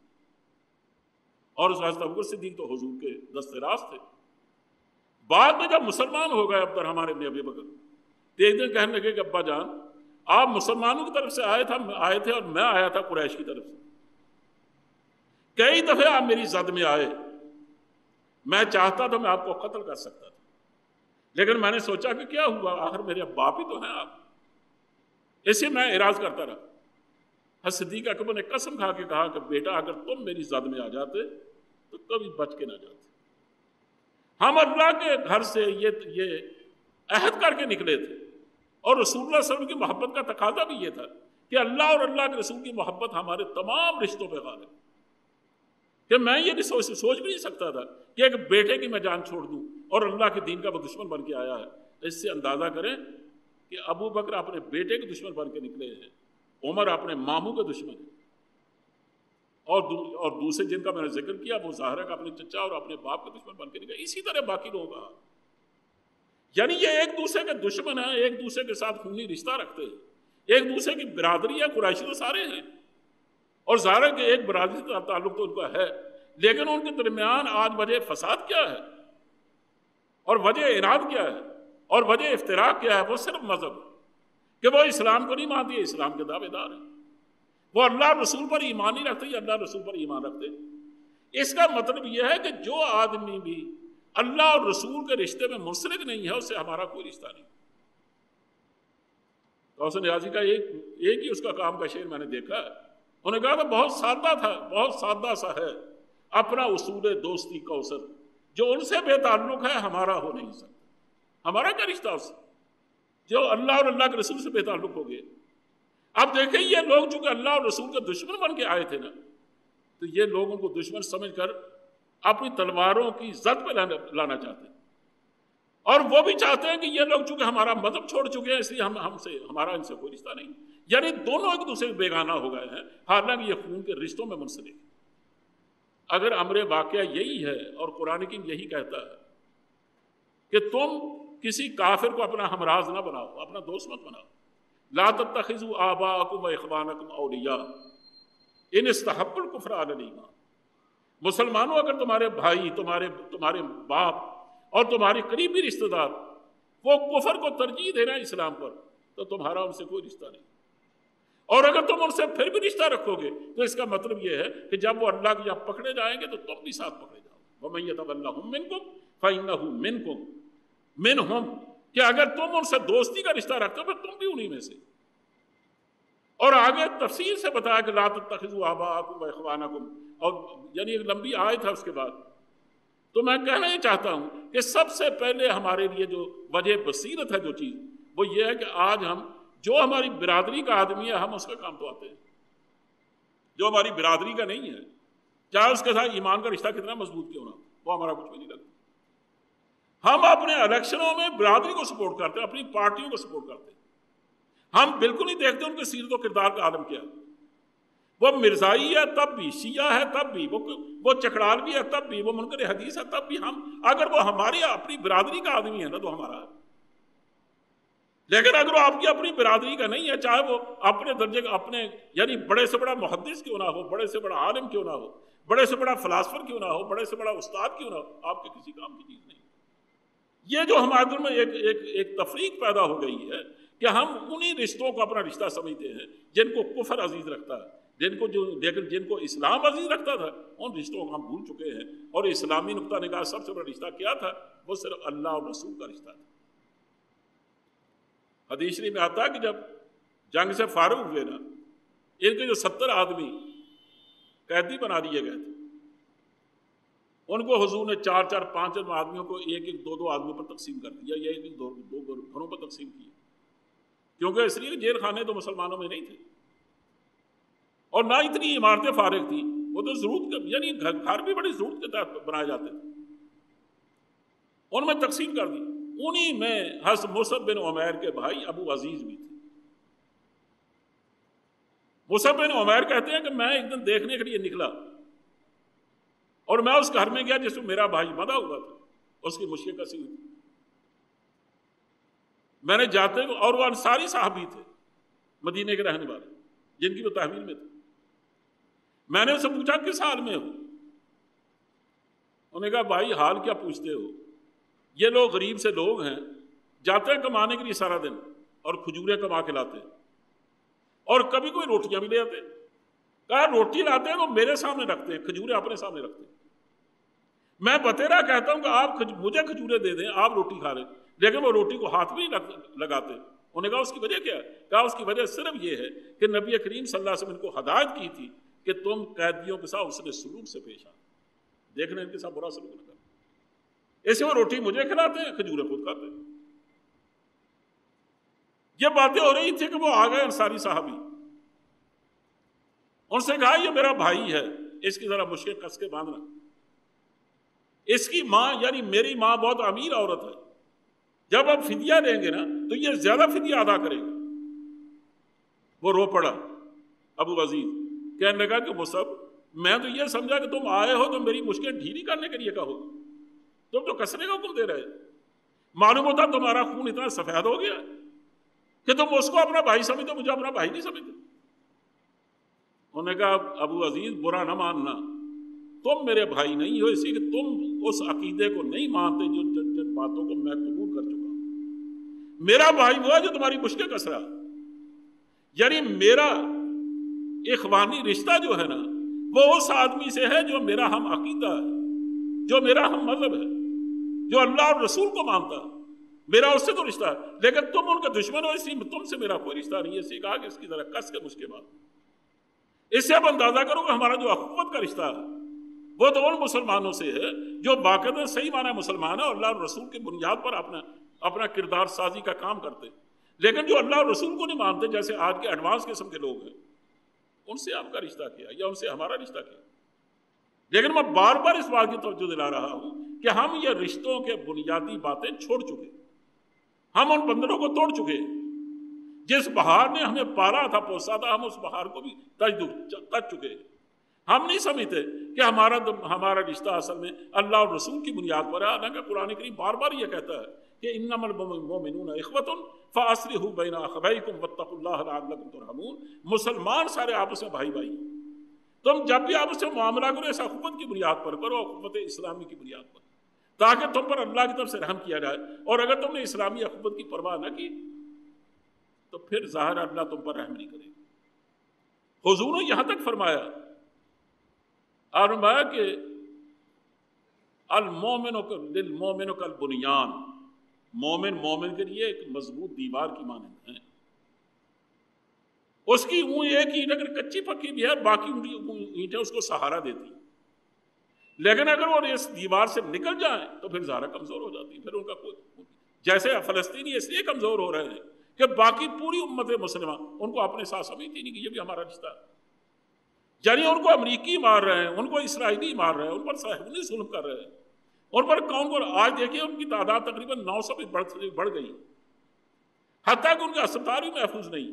اور اس حضرت ابوبکر صدیق تو حضور کے دست راست تھے۔ بعد میں جب مسلمان ہو گئے عبدالرحمن ابن ابی بکر، تو ایک دن کہنے لگے کہ ابا جان آپ مسلمانوں کی طرف سے آئے تھے اور میں آیا تھا قریش کی طرف سے، کئی دفعہ آپ میری زد میں آئے، میں چاہتا تھا میں آپ کو قتل کر سکتا تھا، لیکن میں نے سوچا کہ کیا ہوا، آخر میرے باپ ہی تو ہیں آپ، اسے میں اعراض کرتا رہا۔ حضرت صدیق اکبر نے قسم کھا کے کہا کہ بیٹا اگر تم میری زد میں آ جاتے تو کبھی بچ کے نہ جاتے۔ ہم اللہ کے گھر سے یہ عہد کر کے نکلے تھے، اور رسول اللہ صلی اللہ علیہ وسلم کی محبت کا تقاضا بھی یہ تھا کہ اللہ اور اللہ کے رسول کی محبت ہمارے تمام رشتوں پہ غالب۔ کہ میں یہ نہیں سوچ بھی نہیں سکتا تھا کہ ایک بیٹے کی میں جان چھوڑ دوں اور اللہ کے دین کا وہ دشمن بن کے آیا ہے۔ اس سے اندازہ کریں کہ ابو بکر اپنے بیٹے کے دشمن بن کے نکلے ہیں، عمر اپنے ماموں کے دشمن ہے، اور دوسرے جن کا میں نے ذکر کیا وہ ظاہر ہے کہ اپنے چچا اور اپنے باپ کے دشمن بن کے نکلے۔ اسی طرح باقی لوگوں کا، یعنی یہ ایک دوسرے کے دشمن ہیں، ایک دوسرے کے ساتھ خونی رشتہ رکھتے ہیں، ایک دوسرے کی برادری ہے، قریشی تو سارے ہیں، اور ظاہر ہے کہ ایک برادری سے تعلق تو ان کا ہے، لیکن ان کے درمیان آج وجہ فساد کیا ہے اور وجہ اناد کیا ہے اور وجہ افتراق کیا ہے؟ وہ صرف مذہب، کہ وہ اسلام کو نہیں مانتے، اسلام کے دعوے دار ہیں، وہ اللہ رسول پر ایمان نہیں رکھتے یا اللہ رسول پر ایمان رکھتے۔ اس کا مطلب یہ ہے کہ جو آدمی بھی اللہ اور رسول کے رشتے میں منسلک نہیں ہے اس سے ہمارا کوئی رشتہ نہیں۔ غوث نیازی کا ایک ہی اس کا کام کا شعر میں نے دیکھا ہے، انہوں نے کہا کہ بہت سادہ تھا، بہت سادہ سا ہے اپنا اصول دوستی کوثر، جو ان سے بے تعلق ہے ہمارا ہو نہیں سکتا۔ ہمارا کیا رشتہ اس سے جو اللہ اور اللہ کے رسول سے بے تعلق ہو گئے؟ اب دیکھیں یہ لوگ چونکہ اللہ اور رسول کے دشمن بن کے آئے تھے نا، تو یہ لوگوں کو دشمن سمجھ کر اپنی تلواروں کی زد پہ لانا چاہتے ہیں، اور وہ بھی چاہتے ہیں کہ یہ لوگ چونکہ ہمارا مذہب چھوڑ چکے ہیں اس لیے ہمارا ان سے کوئی رشتہ نہیں، یعنی دونوں ایک دوسرے سے بیگانہ ہو گئے ہیں، حالانکہ یہ خون کے رشتوں میں منسلک ہے۔ اگر امر واقعہ یہی ہے اور قرآن حکیم یہی کہتا ہے کہ تم کسی کافر کو اپنا ہمراز نہ بناؤ، اپنا دوست مت بناؤ، لا تتخذوا آباءکم و اخوانکم اولیاء ان استحبوا الکفر علی الایمان۔ مسلمانوں اگر تمہارے بھائی، تمہارے باپ اور تمہارے قریبی رشتہ دار وہ کفر کو ترجیح دے رہے ہیں اسلام پر، تو تمہارا ان سے کوئی رشتہ نہیں، اور اگر تم ان سے پھر بھی رشتہ رکھو گے تو اس کا مطلب یہ ہے کہ جب وہ اللہ کے یہاں پکڑے جائیں گے تو تم بھی ساتھ پکڑے جاؤ۔ وَمَن يَتَوَلَّهُم مِّنكُمْ فَإِنَّهُ مِّنكُمْ مِنْهُمْ، کہ اگر تم ان سے دوستی کا رشتہ رکھتے ہو پھر تم بھی انہی میں سے۔ اور آگے تفصیل سے بتایا کہ لا تتخذوا آباءکم و اخوانکم، اور یعنی ایک لمبی آیت ہے اس کے بعد۔ تو میں کہنا یہ چاہتا ہوں کہ سب سے پہلے ہمارے لیے جو وجہ بصیرت ہے جو چیز، وہ یہ ہے کہ آج ہم جو ہماری برادری کا آدمی ہے ہم اس کا کام تو آتے ہیں، جو ہماری برادری کا نہیں ہے چاہے اس کے ساتھ ایمان کا رشتہ کتنا مضبوط کیوں نہ، وہ ہمارا کچھ بھی نہیں لگتا۔ ہم اپنے الیکشنوں میں برادری کو سپورٹ کرتے ہیں، اپنی پارٹیوں کو سپورٹ کرتے ہیں، ہم بالکل نہیں دیکھتے ان کے سیرت و کردار کا عالم کیا ہے۔ وہ مرزائی ہے تب بھی، شیعہ ہے تب بھی، وہ چکڑالوی ہے تب بھی، وہ منکر حدیث ہے تب بھی، ہم اگر وہ ہماری اپنی برادری کا آدمی ہے نا تو ہمارا ہے۔ لیکن اگر وہ آپ کی اپنی برادری کا نہیں ہے، چاہے وہ اپنے درجے کا، اپنے یعنی بڑے سے بڑا محدث کیوں نہ ہو، بڑے سے بڑا عالم کیوں نہ ہو، بڑے سے بڑا فلاسفر کیوں نہ ہو، بڑے سے بڑا استاد کیوں نہ ہو، آپ کے کسی کام کی چیز نہیں۔ یہ جو ہمارے دل میں ایک تفریق پیدا ہو گئی ہے کہ ہم انہی رشتوں کو اپنا رشتہ سمجھتے ہیں جن کو کفر عزیز رکھتا ہے، جن کو اسلام عزیز رکھتا تھا، ان رشتوں کو ہم بھول چکے ہیں، اور اسلامی نقطہ نگاہ سب سے بڑا رشتہ کیا تھا؟ وہ صرف اللہ اور رسول کا رشتہ تھا۔ حدیث شریف میں آتا ہے کہ جب جنگ سے فارغ ہوئے نا، ان کے جو 70 آدمی قیدی بنا دیے گئے تھے، ان کو حضور نے 4 5 آدمیوں کو ایک 2 آدمیوں پر تقسیم کر دیا، یا ایک 2 گھروں پر تقسیم کیا، کیونکہ اس لیے جیل خانے تو مسلمانوں میں نہیں تھے اور نہ اتنی عمارتیں فارغ تھیں، وہ تو ضرورت یعنی گھر بھی بڑی ضرورت کے تحت بنائے جاتے تھے، ان میں تقسیم کر دی۔ انہی میں حضرت مصعب بن عمیر کے بھائی ابو عزیز بھی تھے۔ مصعب بن عمیر کہتے ہیں کہ میں ایک دن دیکھنے کے لیے نکلا اور میں اس گھر میں گیا جس میں میرا بھائی بندھا ہوا تھا، اس کی مشکل کسی ہوئی تھی۔ میں نے جاتے ہوئے، اور وہ انصاری صحابی تھے مدینے کے رہنے والے جن کی وہ تحویل میں تھے، میں نے ان سے پوچھا کس حال میں ہو؟ انہوں نے کہا بھائی حال کیا پوچھتے ہو، یہ لوگ غریب سے لوگ ہیں، جاتے ہیں کمانے کے لیے سارا دن اور کھجوریں کما کے لاتے ہیں، اور کبھی کوئی روٹیاں بھی لے آتے ہیں۔ کہا روٹی لاتے ہیں تو میرے سامنے رکھتے ہیں، کھجوریں اپنے سامنے رکھتے ہیں۔ میں بتیرا کہتا ہوں کہ آپ مجھے کھجوریں دے دیں، آپ روٹی کھا لیں، لیکن وہ روٹی کو ہاتھ بھی نہیں لگاتے۔ انہوں نے کہا اس کی وجہ کیا ہے؟ کہا اس کی وجہ صرف یہ ہے کہ نبی کریم صلی اللہ علیہ وسلم کو ہدایت کی تھی کہ تم قیدیوں کے ساتھ حسن سلوک سے پیش آؤ، دیکھنا ان کے ساتھ برا سلوک نہ کرو۔ ایسے وہ روٹی مجھے کھلاتے ہیں، کھجوریں خود کھاتے ہیں۔ یہ باتیں ہو رہی تھی کہ وہ آ گئے انصاری صحابی، ان سے کہا یہ میرا بھائی ہے، اس کی ذرا مشکل کس کے باندھنا. اس کی ماں یعنی میری ماں بہت امیر عورت ہے، جب اب فدیہ لیں گے نا تو یہ زیادہ فدیہ ادا کرے گا. وہ رو پڑا ابو عزیز، کہنے لگا کہ مصعب میں تو یہ سمجھا کہ تم آئے ہو تو میری مشکل ڈھیلی کرنے کے لیے کہو، تم تو کسنے کا حکم دے رہے. معلوم ہوتا تمہارا خون اتنا سفید ہو گیا کہ تم اس کو اپنا بھائی سمجھتے، مجھے اپنا بھائی نہیں سمجھتے. انہوں نے کہا ابو عزیز برا نہ ماننا، تم میرے بھائی نہیں ہو، اسی کہ تم اس عقیدے کو نہیں مانتے جن باتوں کو میں قبول کر چکا ہوں. میرا بھائی وہ ہے جو تمہاری مشکل کس رہا. یعنی میرا اخوانی رشتہ جو ہے نا وہ اس آدمی سے ہے جو میرا ہم عقیدہ ہے، جو میرا ہم مذہب ہے، جو اللہ اور رسول کو مانتا ہے. میرا اس سے تو رشتہ ہے، لیکن تم ان کے دشمن ہو، اس لیے تم سے میرا کوئی رشتہ نہیں ہے. اسی کہا کہ اس کی ذرا کس کے مشکل بات. اس سے اب اندازہ کرو کہ ہمارا جو اخوت کا رشتہ ہے وہ تو ان مسلمانوں سے ہے جو باقاعدہ صحیح معنی مسلمان ہے اور اللہ اور رسول کی بنیاد پر اپنا کردار سازی کا کام کرتے. لیکن جو اللہ اور رسول کو نہیں مانتے، جیسے آج کے ایڈوانس قسم کے لوگ ہیں، ان سے آپ کا رشتہ کیا یا ان سے ہمارا رشتہ کیا. لیکن میں بار بار اس بات کی توجہ دلا رہا ہوں کہ ہم یہ رشتوں کے بنیادی باتیں چھوڑ چکے، ہم ان بندروں کو توڑ چکے. جس بہار نے ہمیں پالا تھا، پوسا تھا، ہم اس بہار کو بھی تج چکے. ہم نہیں سمجھتے کہ ہمارا رشتہ اصل میں اللہ اور رسول کی بنیاد پر ہے. حالانکہ قرآن کریم بار بار یہ کہتا ہے کہ انما المؤمنون اخوۃ فاصلحوا بین اخویکم واتقوا اللہ لعلکم ترحمون. مسلمان سارے آپس میں بھائی بھائی. تم جب بھی آپس میں معاملہ کرو ایسا اخوت کی بنیاد پر کرو، اخوت اسلامی کی بنیاد پر، تاکہ تم پر اللہ کی طرف سے رحم کیا جائے. اور اگر تم نے اسلامی اخوت کی پرواہ نہ کی تو پھر ظاہر اللہ تم پر رحم نہیں کرے. حضور نے یہاں تک فرمایا کہ المومن للمومن کالبنیان، مومن کے لیے ایک مضبوط دیوار کی مانند ہے. اس کی ایک اینٹ اگر کچی پکی بھی ہے، باقی اینٹیں اس کو سہارا دیتی. لیکن اگر وہ اس دیوار سے نکل جائیں تو پھر ذرا کمزور ہو جاتی. پھر ان کا جیسے فلسطینی اس لیے کمزور ہو رہے ہیں کہ باقی پوری امت مسلمہ ان کو اپنے ساتھ سمجھتی نہیں کہ یہ بھی ہمارا رشتہ ہے. یعنی ان کو امریکی مار رہے ہیں، ان کو اسرائیلی مار رہے ہیں، ان پر صہیونی ظلم کر رہے ہیں. ان پر کون کو آج دیکھیے ان کی تعداد تقریباً 900 بھی بڑھ گئی، حتیٰ کہ ان کے اسپتال بھی محفوظ نہیں.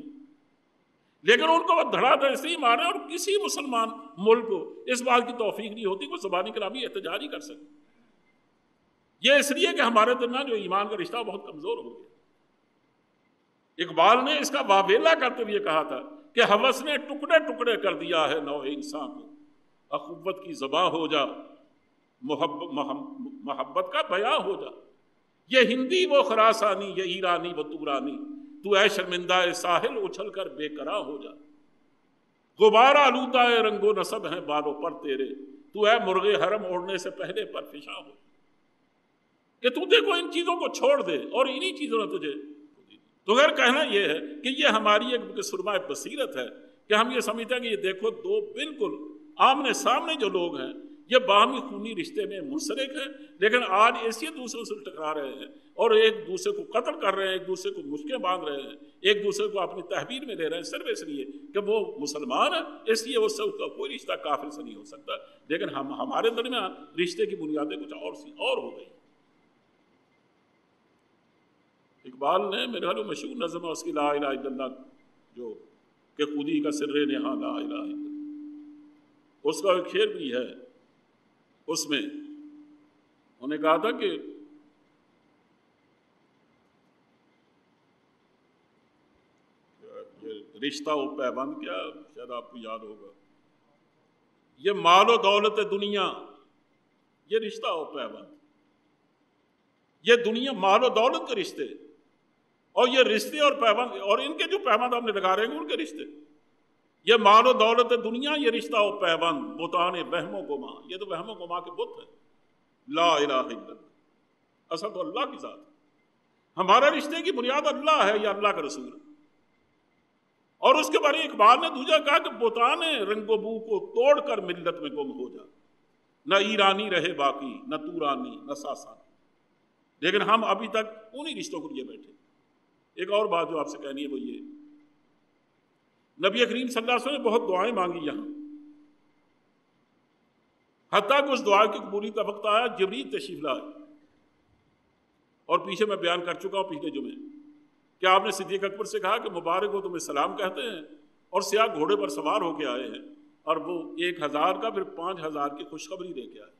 لیکن ان کو وہ دھڑا دھڑ سے ہی مار رہے ہیں، اور کسی مسلمان ملک کو اس بات کی توفیق نہیں ہوتی کہ وہ زبانی کلامی احتجاج ہی کر سکے. یہ اس لیے کہ ہمارے درمیان جو ایمان کا رشتہ بہت کمزور ہو گیا. اقبال نے اس کا واویلا کرتے ہوئے کہا تھا کہ ہوس نے ٹکڑے ٹکڑے کر دیا ہے نوع انسان کو، اخوت کی زباں ہو جا، محبت کا بیاں ہو جا. یہ ہندی وہ خراسانی، یہ ایرانی وہ تورانی، تو اے شرمندہ ساحل اچھل کر بے قرار ہو جا. غبار آلودہ رنگ و نسب ہیں بالوں پر تیرے، تو اے مرغ حرم اڑنے سے پہلے پر فشاں ہو. کہ تو دیکھو ان چیزوں کو چھوڑ دے اور انہی چیزوں نے تجھے. تو اگر کہنا یہ ہے کہ یہ ہماری ایک سرمہ بصیرت ہے کہ ہم یہ سمجھتے ہیں کہ یہ دیکھو دو بالکل آمنے سامنے جو لوگ ہیں یہ باہمی خونی رشتے میں منسلک ہیں، لیکن آج ایسے دوسرے سے ٹکرا رہے ہیں اور ایک دوسرے کو قتل کر رہے ہیں، ایک دوسرے کو مشکیں باندھ رہے ہیں، ایک دوسرے کو اپنی تحویل میں لے رہے ہیں صرف اس لیے کہ وہ مسلمان ہے، اس لیے اس سے اس کا کوئی رشتہ کافر سے نہیں ہو سکتا. لیکن ہمارے درمیان رشتے کی بنیادیں کچھ اور ہو گئی. اقبال نے میرے خیال مشہور نظم ہے اس کی لا الہ الا اللہ، جو کہ خودی کا سر نہاں لا الہ الا اللہ، اس کا ایک شعر بھی ہے. اس میں انہوں نے کہا تھا کہ یہ رشتہ و پیوند، کیا شاید آپ کو یاد ہوگا، یہ مال و دولت دنیا، یہ رشتہ و پیوند، یہ دنیا مال و دولت کے رشتے، اور یہ رشتے اور پیوند، اور ان کے جو پیوند آپ نے لگا رہے ہیں ان کے رشتے، یہ مال و دولت دنیا، یہ رشتہ و پیوند، بتان وہم و گما، یہ تو وہم و گما کے بت ہے. لا الہ الا اللہ، اصل تو اللہ کی ذات ہے. ہمارا رشتے کی بنیاد اللہ ہے یا اللہ کا رسول ہے. اور اس کے بارے میں اقبال نے دوسرا کہا کہ بتان رنگ و بو کو توڑ کر ملت میں گم ہو جا، نہ ایرانی رہے باقی، نہ تورانی، نہ ساسانی. لیکن ہم ابھی تک انہی رشتوں کو لیے بیٹھے. ایک اور بات جو آپ سے کہنی ہے وہ یہ، نبی کریم صلی اللہ علیہ وسلم نے بہت دعائیں مانگی یہاں. حتیٰ کہ اس دعا کی قبولیت کا وقت آیا، جبریل تشریف لائے، اور پیچھے میں بیان کر چکا ہوں پچھلے جمعے کہ آپ نے صدیق اکبر سے کہا کہ مبارک ہو تمہیں سلام کہتے ہیں، اور سیاہ گھوڑے پر سوار ہو کے آئے ہیں، اور وہ 1000 کا پھر 5000 کی خوشخبری لے کے آئے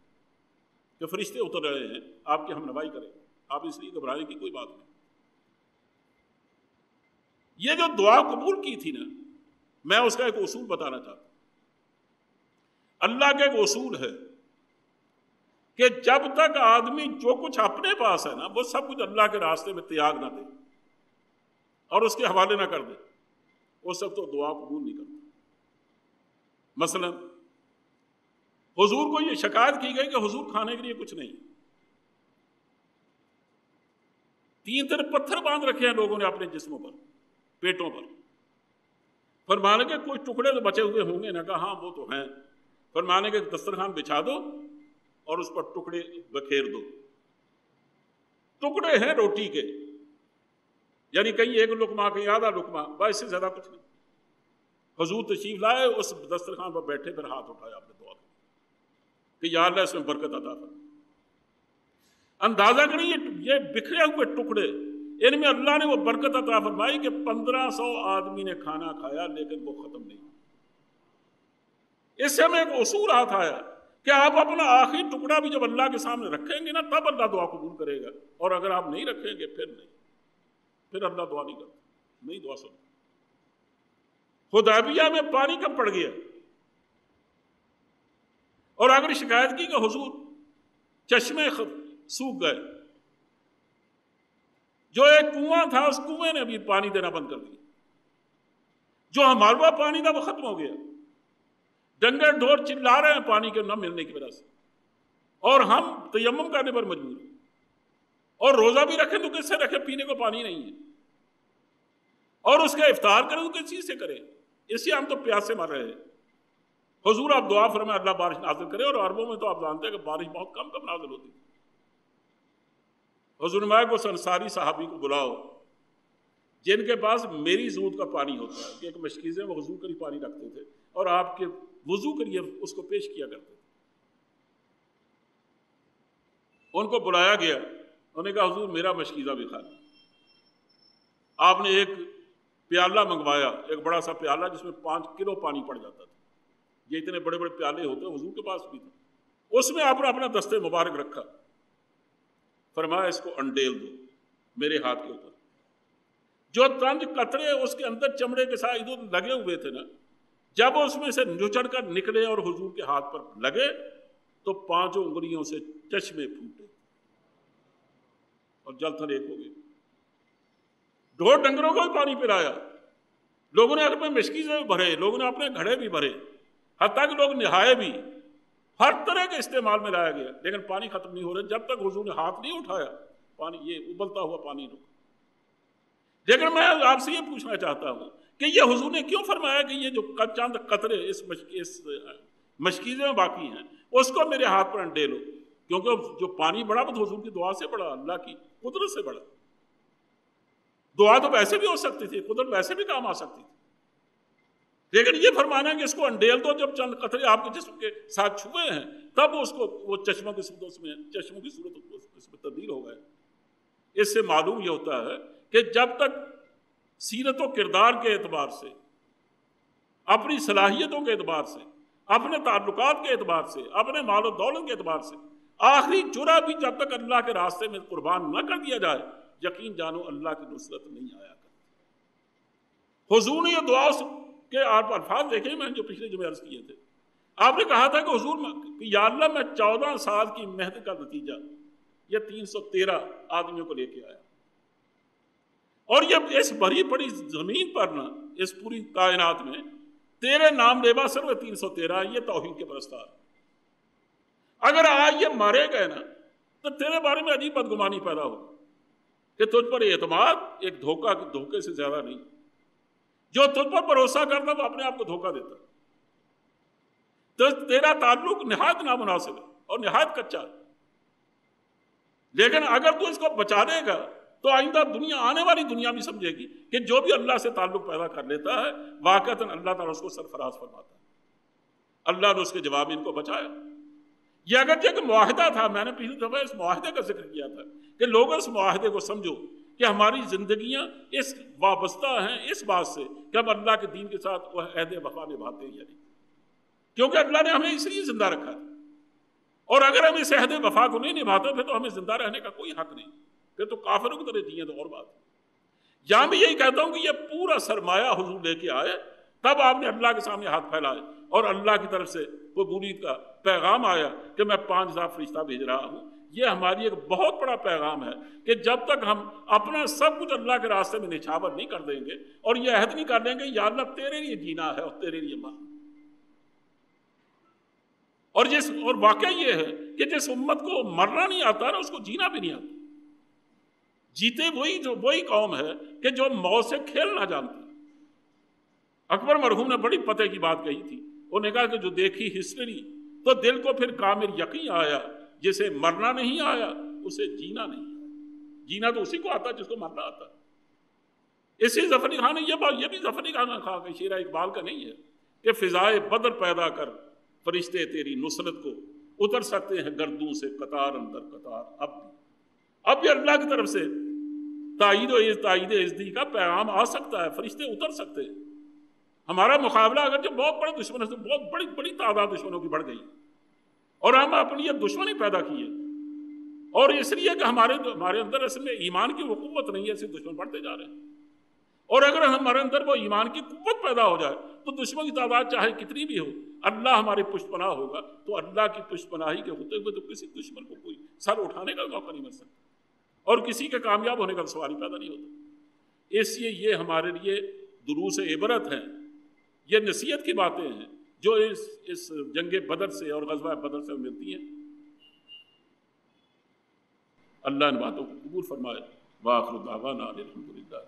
کہ فرشتے اتر رہے ہیں، آپ کی ہم نوائی کریں، آپ اس لیے گھبرانے کی کوئی بات نہیں۔ یہ جو دعا قبول کی تھی نا، میں اس کا ایک اصول بتانا چاہتا ہوں۔ اللہ کا ایک اصول ہے کہ جب تک آدمی جو کچھ اپنے پاس ہے نا، وہ سب کچھ اللہ کے راستے میں تیاگ نہ دے اور اس کے حوالے نہ کر دے، وہ سب تو دعا قبول نہیں کرتا۔ مثلا حضور کو یہ شکایت کی گئی کہ حضور کھانے کے لیے کچھ نہیں، 3 پتھر باندھ رکھے ہیں لوگوں نے اپنے جسموں پر، پیٹوں پر، فرمانے کے کوئی ٹکڑے تو بچے ہوئے ہوں گے، نہ کہا ہاں وہ تو ہیں، فرمانے کے دسترخوان بچھا دو اور اس پر ٹکڑے بکھیر دو، ٹکڑے ہیں روٹی کے، یعنی کہیں ایک لقمہ کہیں آدھا لقمہ، بس سے زیادہ کچھ نہیں۔ حضور تشریف لائے، اس دسترخوان پر بیٹھے، پھر ہاتھ اٹھایا آپ نے دعا کی کہ یا اللہ اس میں برکت عطا فرما۔ اندازہ کریں یہ بکھرے ہوئے ٹکڑے، ان میں اللہ نے وہ برکت عطا فرمائی کہ 1500 آدمی نے کھانا کھایا لیکن وہ ختم نہیں۔ اس سے ہمیں ایک اصول ہاتھ آیا کہ آپ اپنا آخری ٹکڑا بھی جب اللہ کے سامنے رکھیں گے نا، تب اللہ دعا قبول کرے گا، اور اگر آپ نہیں رکھیں گے پھر نہیں، پھر اللہ دعا نہیں کرتا، نہیں دعا سنتا۔ حدیبیہ میں پانی کم پڑ گیا، اور اگر شکایت کی کہ حضور چشمے سوکھ گئے، جو ایک کنواں تھا اس کنویں نے بھی پانی دینا بند کر دیا، جو ہمارے پاس پانی تھا وہ ختم ہو گیا، ڈنگر ڈھور چلا رہے ہیں پانی کے نہ ملنے کی وجہ سے، اور ہم تیمم کرنے پر مجبور ہیں، اور روزہ بھی رکھیں تو کس سے رکھیں، پینے کو پانی نہیں ہے، اور اس کا افطار کریں تو کس چیز سے کریں، اس سے ہم تو پیاس سے مر رہے ہیں۔ حضور آپ دعا فرمائیں اللہ بارش نازل کرے، اور عربوں میں تو آپ جانتے ہیں کہ بارش بہت کم کم نازل ہوتی ہے۔ حضور نے کو انصاری صحابی کو بلاؤ جن کے پاس میری زود کا پانی ہوتا ہے، کہ ایک مشکیزیں وہ وضو کے لیے پانی رکھتے تھے اور آپ کے وضو کے لیے اس کو پیش کیا کرتے تھے۔ ان کو بلایا گیا، انہوں نے کہا حضور میرا مشکیزہ بھی خالی۔ آپ نے ایک پیالہ منگوایا، ایک بڑا سا پیالہ جس میں 5 کلو پانی پڑ جاتا تھا، یہ اتنے بڑے بڑے پیالے ہوتے ہیں، حضور کے پاس بھی تھا، اس میں آپ نے اپنا دستے مبارک رکھا، فرمایا اس کو انڈیل دو میرے ہاتھ کے اوپر۔ جو تنج قطرے اس کے اندر چمڑے کے ساتھ ادھر لگے ہوئے تھے نا، جب اس میں سے نچڑ کر نکلے اور حضور کے ہاتھ پر لگے تو 5 انگلیوں سے چشمے پھوٹے اور جل تھل ایک ہو گئے۔ ڈھور ڈنگروں کو بھی پانی پلایا، لوگوں نے اپنے مشکیزیں بھی بھرے، لوگوں نے اپنے گھڑے بھی بھرے، حتیٰ کہ لوگ نہائے بھی، ہر طرح کے استعمال میں لایا گیا، لیکن پانی ختم نہیں ہو رہا جب تک حضور نے ہاتھ نہیں اٹھایا، پانی یہ ابلتا ہوا پانی رکا۔ لیکن میں آپ سے یہ پوچھنا چاہتا ہوں کہ یہ حضور نے کیوں فرمایا کہ یہ جو چند قطرے اس مشکیزے میں باقی ہیں اس کو میرے ہاتھ پر انڈیلو، کیونکہ جو پانی بڑا وہ حضور کی دعا سے بڑا، اللہ کی قدرت سے بڑا۔ دعا تو ویسے بھی ہو سکتی تھی، قدرت ویسے بھی کام آ سکتی تھی، لیکن یہ فرمانا ہے کہ اس کو انڈیل دو، جب چند قطرے آپ کے جسم کے ساتھ چھوئے ہیں تب اس کو وہ چشموں کی صورت اس میں تبدیل ہو گئے۔ اس سے معلوم یہ ہوتا ہے کہ جب تک سیرت و کردار کے اعتبار سے، اپنی صلاحیتوں کے اعتبار سے، اپنے تعلقات کے اعتبار سے، اپنے مال و دولت کے اعتبار سے آخری جرعہ بھی جب تک اللہ کے راستے میں قربان نہ کر دیا جائے، یقین جانو اللہ کی نصرت نہیں آیا کرتی۔ حضور نے یہ دعا کہ آپ الفاظ دیکھیں، میں جو پچھلے جمعے عرض کیے تھے، آپ نے کہا تھا کہ حضور یا اللہ میں 14 سال کی محنت کا نتیجہ یہ 313 آدمیوں کو لے کے آیا، اور یہ اس بڑی بڑی زمین پر نا، اس پوری کائنات میں تیرے نام لیوا صرف 313، یہ توحید کے پرستار۔ اگر آج یہ مارے گئے نا تو تیرے بارے میں عجیب بدگمانی پیدا ہو کہ تجھ پر اعتماد ایک دھوکے سے زیادہ نہیں، جو تجھ پر بھروسہ کرتا وہ اپنے آپ کو دھوکہ دیتا، تو تیرا تعلق نہایت نامناسب ہے اور نہایت کچا ہے۔ لیکن اگر تو اس کو بچا دے گا تو آئندہ دنیا، آنے والی دنیا بھی سمجھے گی کہ جو بھی اللہ سے تعلق پیدا کر لیتا ہے واقعتاً اللہ تعالیٰ اس کو سرفراز فرماتا ہے۔ اللہ نے اس کے جواب ان کو بچایا۔ یہ اگرچہ ایک معاہدہ تھا، میں نے پچھلی دفعہ اس معاہدے کا ذکر کیا تھا کہ لوگوں اس معاہدے کو سمجھو کہ ہماری زندگیاں اس وابستہ ہیں اس بات سے کہ ہم اللہ کے دین کے ساتھ وہ عہد وفا نبھاتے ہیں یا نہیں، کیونکہ اللہ نے ہمیں اس لیے زندہ رکھا تھا، اور اگر ہم اس عہد وفا کو نہیں نبھاتے پھر تو ہمیں زندہ رہنے کا کوئی حق نہیں، پھر تو کافروں کی طرح جیے تو اور بات ہے۔ یہاں بھی یہی کہتا ہوں کہ یہ پورا سرمایہ حضور لے کے آئے، تب آپ نے اللہ کے سامنے ہاتھ پھیلائے اور اللہ کی طرف سے قبولیت کا پیغام آیا کہ میں 5000 فرشتہ بھیج رہا ہوں۔ یہ ہماری ایک بہت بڑا پیغام ہے کہ جب تک ہم اپنا سب کچھ اللہ کے راستے میں نچھاور نہیں کر دیں گے اور یہ عہد نہیں کر دیں گے یا اللہ تیرے لیے جینا ہے اور تیرے لیے مرنا، اور واقعہ یہ ہے کہ جس امت کو مرنا نہیں آتا نا اس کو جینا بھی نہیں آتا۔ جیتے وہی قوم ہے کہ جو موت سے کھیلنا جانتی۔ اکبر مرحوم نے بڑی پتے کی بات کہی تھی، انہوں نے کہا کہ جو دیکھی ہسٹری تو دل کو پھر کامل یقین آیا، جسے مرنا نہیں آیا اسے جینا نہیں آیا۔ جینا تو اسی کو آتا جس کو مرنا آتا۔ اسی ظفر علی خان نے یہ بھی ظفر علی خان کہا کہ شیرہ اقبال کا نہیں ہے کہ فضائے بدر پیدا کر فرشتے تیری نصرت کو اتر سکتے ہیں گردوں سے قطار اندر قطار۔ اب بھی اللہ کی طرف سے تائید عزدی کا پیغام آ سکتا ہے، فرشتے اتر سکتے ہیں۔ ہمارا مقابلہ اگر جو بہت بڑے دشمن سے بہت بڑی تعداد دشمنوں کی بڑھ گئی اور ہم اپنی یہ دشمنی پیدا کی ہے، اور اس لیے کہ ہمارے اندر اصل میں ایمان کی وہ قوت نہیں ہے، اس سے دشمن بڑھتے جا رہے ہیں۔ اور اگر ہمارے اندر وہ ایمان کی قوت پیدا ہو جائے تو دشمن کی تعداد چاہے کتنی بھی ہو، اللہ ہماری پشت پناہ ہوگا، تو اللہ کی پشت پناہی کے ہوتے ہوئے تو کسی دشمن کو کوئی سر اٹھانے کا موقع نہیں مل سکتا اور کسی کے کامیاب ہونے کا سوال ہی پیدا نہیں ہوتا۔ اس لیے یہ ہمارے لیے دروس عبرت ہیں، یہ نصیحت کی باتیں ہیں جو اس جنگ بدر سے اور غزوہ بدر سے ملتی ہیں۔ اللہ ان باتوں کو قبول فرمائے۔ وآخر دعوانا الحمدللہ۔